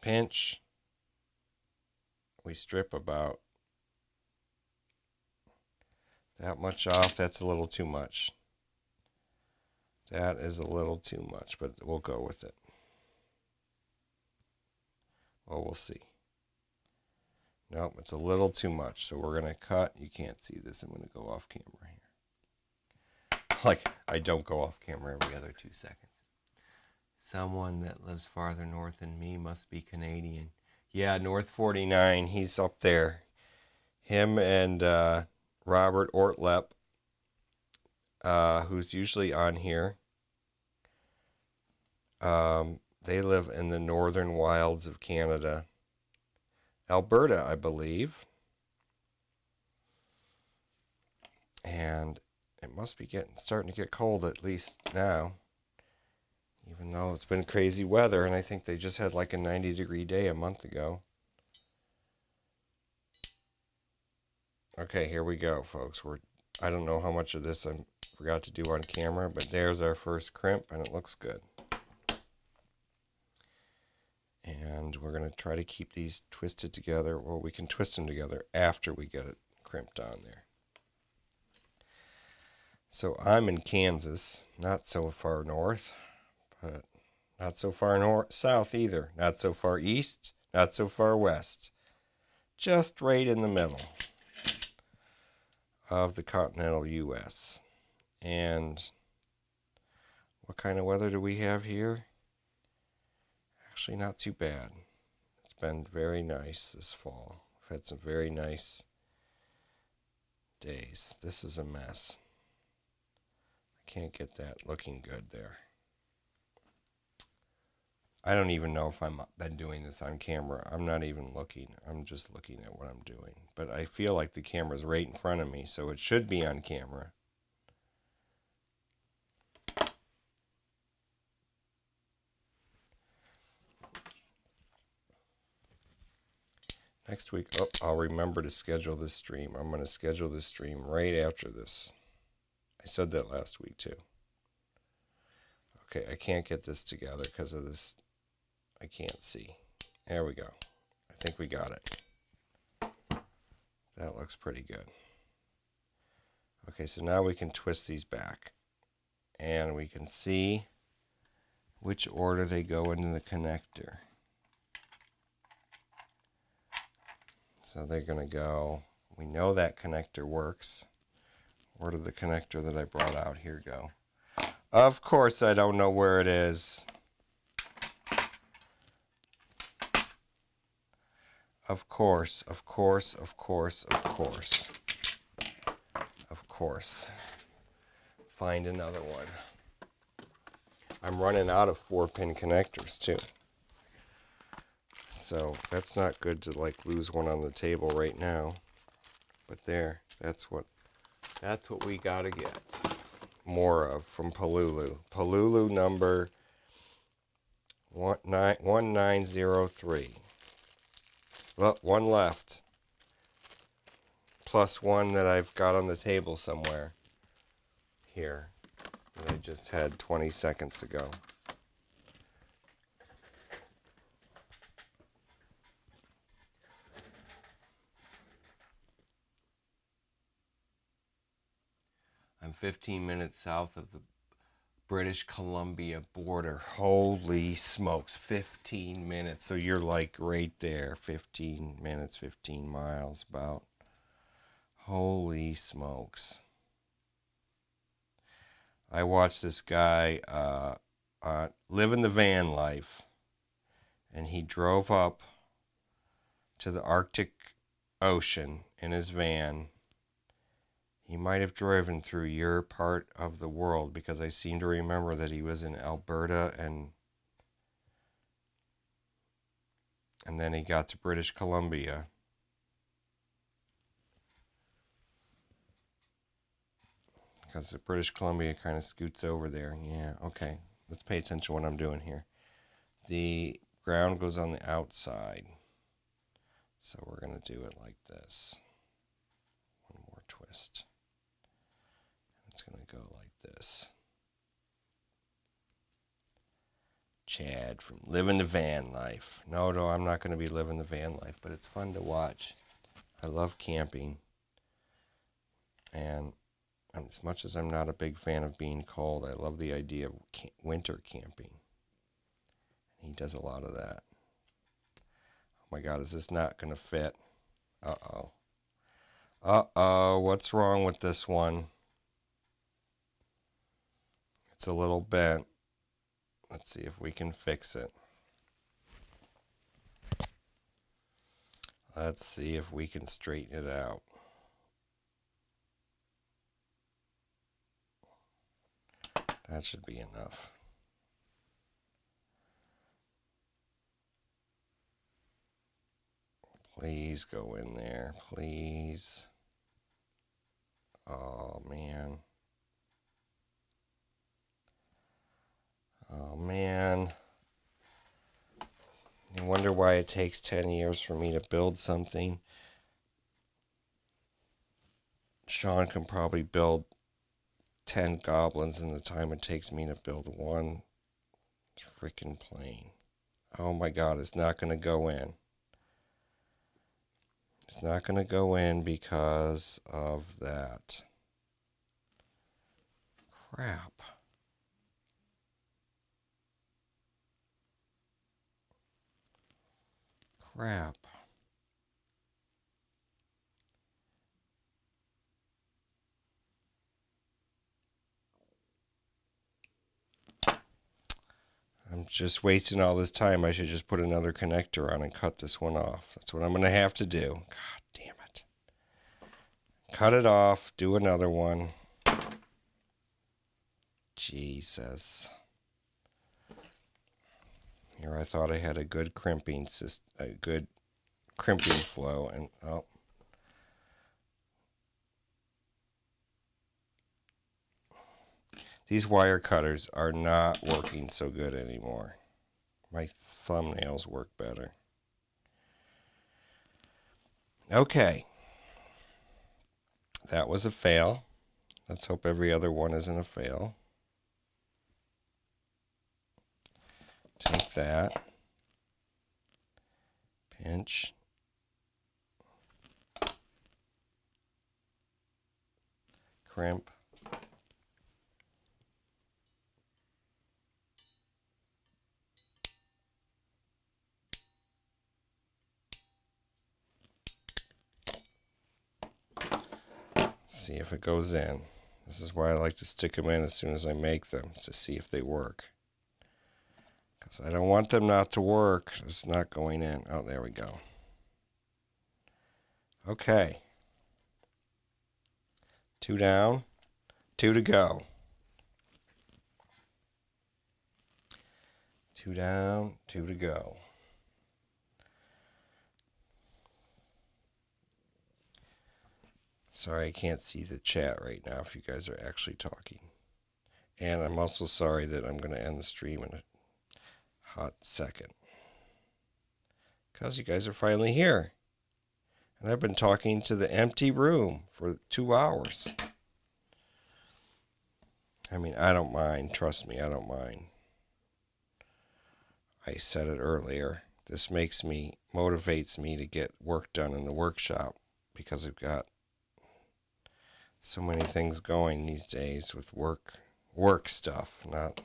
pinch. We strip about that much off. That's a little too much. That is a little too much, but we'll go with it. Well, we'll see. Nope, it's a little too much, so we're going to cut. You can't see this. I'm going to go off camera here. Like, I don't go off camera every other 2 seconds. Someone that lives farther north than me must be Canadian. Yeah, North 49, he's up there. Him and Robert Ortlep, who's usually on here. They live in the northern wilds of Canada. Alberta, I believe. And it must be starting to get cold, at least now. Even though it's been crazy weather, and I think they just had like a 90-degree day a month ago. Okay, here we go, folks. I don't know how much of this I forgot to do on camera, but there's our first crimp, and it looks good. And we're going to try to keep these twisted together. Well, we can twist them together after we get it crimped on there. So I'm in Kansas, not so far north, but not so far south either. Not so far east, not so far west. Just right in the middle of the continental U.S. And what kind of weather do we have here? Actually, not too bad. It's been very nice this fall. We've had some very nice days. This is a mess. I can't get that looking good there. I don't even know if I've been doing this on camera. I'm not even looking. I'm just looking at what I'm doing. But I feel like the camera's right in front of me, so it should be on camera. Next week, I'll remember to schedule this stream. I'm going to schedule this stream right after this. I said that last week too. Okay, I can't get this together because of this. I can't see. There we go. I think we got it. That looks pretty good. Okay, so now we can twist these back. And we can see which order they go into the connector. So they're going to go, we know that connector works. Where did the connector that I brought out here go? Of course I don't know where it is. Of course, of course, of course, of course. Of course. Find another one. I'm running out of 4-pin connectors too. So that's not good to like lose one on the table right now. But there, that's what we gotta get. more of from Palulu. Palulu number 1903. Well, one left. Plus one that I've got on the table somewhere. Here. That I just had 20 seconds ago. I'm 15 minutes south of the British Columbia border. Holy smokes, 15 minutes. So you're like right there, 15 minutes, 15 miles about. Holy smokes. I watched this guy living the van life, and he drove up to the Arctic Ocean in his van. He might have driven through your part of the world, because I seem to remember that he was in Alberta and then he got to British Columbia. Because the British Columbia kind of scoots over there. Yeah, okay. Let's pay attention to what I'm doing here. The ground goes on the outside. So we're going to do it like this. One more twist. It's going to go like this. Chad from Living the Van Life. No, I'm not going to be living the van life, but it's fun to watch. I love camping. And as much as I'm not a big fan of being cold, I love the idea of winter camping. He does a lot of that. Oh my God, is this not going to fit? Uh-oh. Uh-oh, what's wrong with this one? It's a little bent. Let's see if we can fix it. Let's see if we can straighten it out. That should be enough. Please go in there, please. Oh, man. Oh, man. You wonder why it takes 10 years for me to build something. Sean can probably build 10 goblins in the time it takes me to build one freaking plane. Oh my God, it's not going to go in. It's not going to go in because of that. Crap. Crap. I'm just wasting all this time. I should just put another connector on and cut this one off. That's what I'm going to have to do. God damn it. Cut it off. Do another one. Jesus. Here I thought I had a good crimping system, a good crimping flow, and oh. These wire cutters are not working so good anymore. My thumbnails work better. Okay. That was a fail. Let's hope every other one isn't a fail. Take that. Pinch. Crimp. See if it goes in. This is why I like to stick them in as soon as I make them, to see if they work. Because I don't want them not to work. It's not going in. Oh, there we go. Okay. 2 down, 2 to go. 2 down, 2 to go. Sorry, I can't see the chat right now if you guys are actually talking. And I'm also sorry that I'm going to end the stream in a hot second, because you guys are finally here. And I've been talking to the empty room for 2 hours. I mean, I don't mind. Trust me, I don't mind. I said it earlier. This motivates me to get work done in the workshop, because I've got so many things going these days with work stuff, not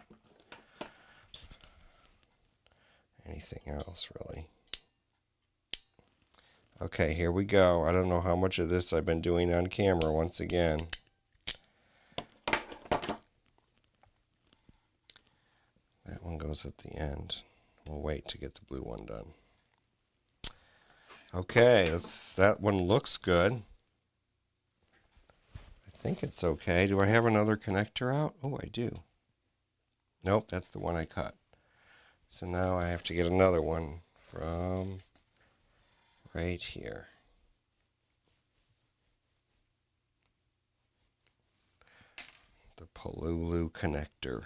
anything else really. Okay, here we go. I don't know how much of this I've been doing on camera once again. That one goes at the end. We'll wait to get the blue one done. Okay, that one looks good. I think it's okay. Do I have another connector out? Oh, I do. Nope, that's the one I cut. So now I have to get another one from right here. The Pololu connector.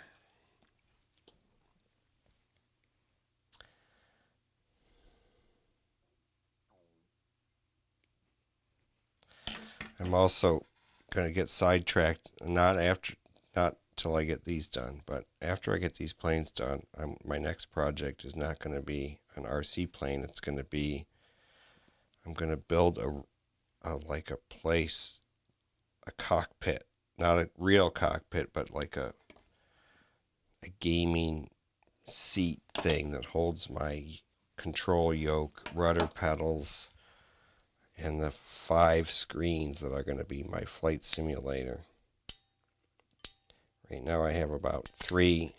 I'm also going to get sidetracked, not till I get these done, but after I get these planes done, my next project is not going to be an RC plane. It's going to be, I'm going to build a place, a cockpit, not a real cockpit, but like a gaming seat thing that holds my control yoke, rudder pedals, and the 5 screens that are going to be my flight simulator. Right now I have about 3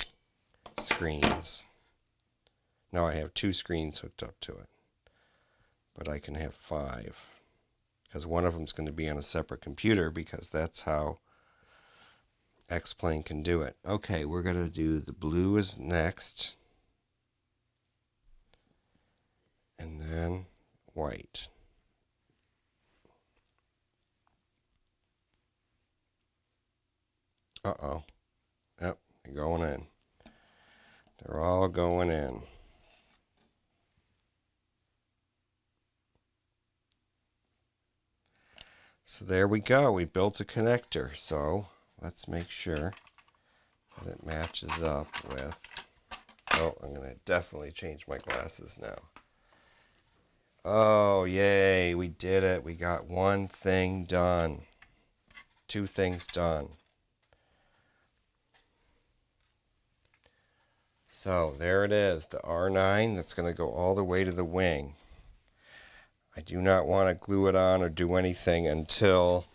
screens. Now I have 2 screens hooked up to it, but I can have 5, because one of them is going to be on a separate computer, because that's how X-Plane can do it. Okay, we're going to do the blue is next, and then white. Uh-oh. Yep, they're going in. They're all going in. So there we go. We built a connector. So let's make sure that it matches up with... Oh, I'm going to definitely change my glasses now. Oh, yay. We did it. We got one thing done. 2 things done. So there it is, the R9 that's going to go all the way to the wing. I do not want to glue it on or do anything until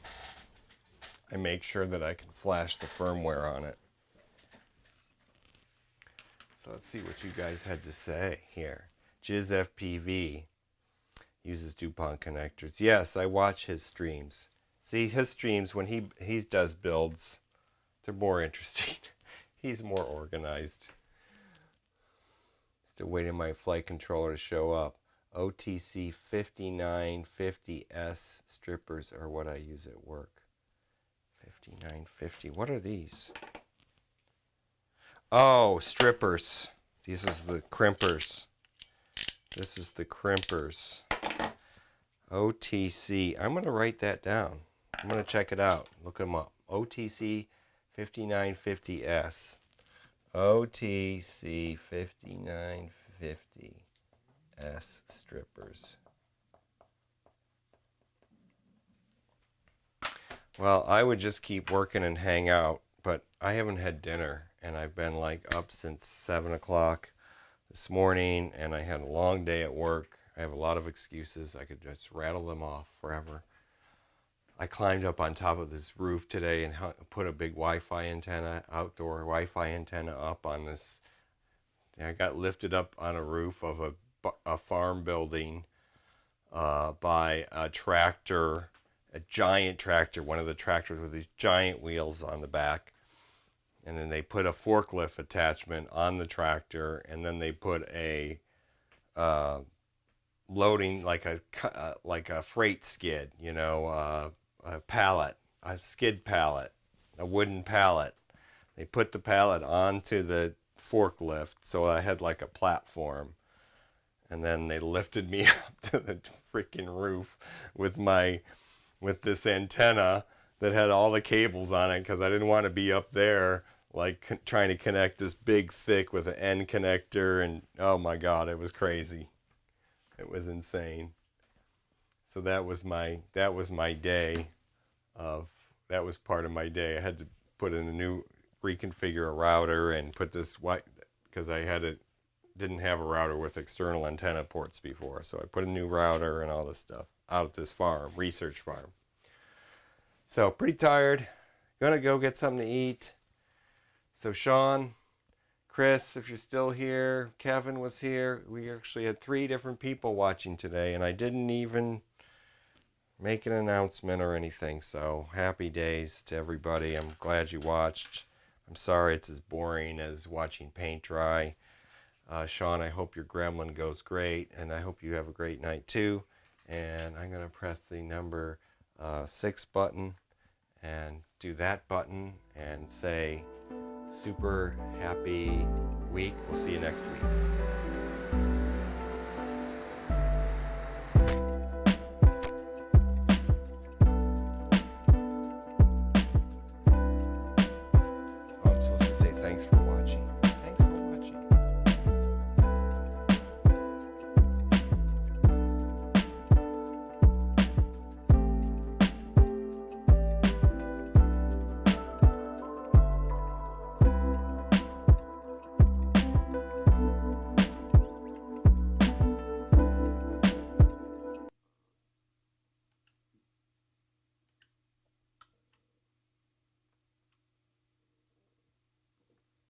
I make sure that I can flash the firmware on it. So let's see what you guys had to say here. Jizz FPV uses DuPont connectors. Yes, I watch his streams. See, his streams, when he does builds, they're more interesting. He's more organized. Still waiting my flight controller to show up. OTC 5950S strippers are what I use at work. 5950. What are these? Oh, strippers. This is the crimpers. This is the crimpers. OTC. I'm going to write that down. I'm going to check it out. Look them up. OTC 5950S. OTC 5950S strippers. Well, I would just keep working and hang out, but I haven't had dinner, and I've been like up since 7 o'clock this morning, and I had a long day at work. I have a lot of excuses. I could just rattle them off forever. I climbed up on top of this roof today and put a big Wi-Fi antenna, outdoor Wi-Fi antenna up on this. I got lifted up on a roof of a farm building by a tractor, a giant tractor, one of the tractors with these giant wheels on the back. And then they put a forklift attachment on the tractor, and then they put a loading, like a freight skid, you know, a pallet, a skid pallet, a wooden pallet. They put the pallet onto the forklift, so I had like a platform. And then they lifted me up to the freaking roof with this antenna that had all the cables on it, because I didn't want to be up there like trying to connect this big thick with an end connector, and oh my god, it was crazy. It was insane. So that was my day of that was part of my day. I had to put in a new reconfigure a router and put this white, because I didn't have a router with external antenna ports before, so I put a new router and all this stuff out at this farm, research farm. So pretty tired, gonna go get something to eat. So Sean, Chris, if you're still here, Kevin was here. We actually had 3 different people watching today, and I didn't even make an announcement or anything. So happy days to everybody. I'm glad you watched. I'm sorry it's as boring as watching paint dry. Sean, I hope your gremlin goes great, and I hope you have a great night too. And I'm going to press the number 6 button and do that button and say super happy week. We'll see you next week.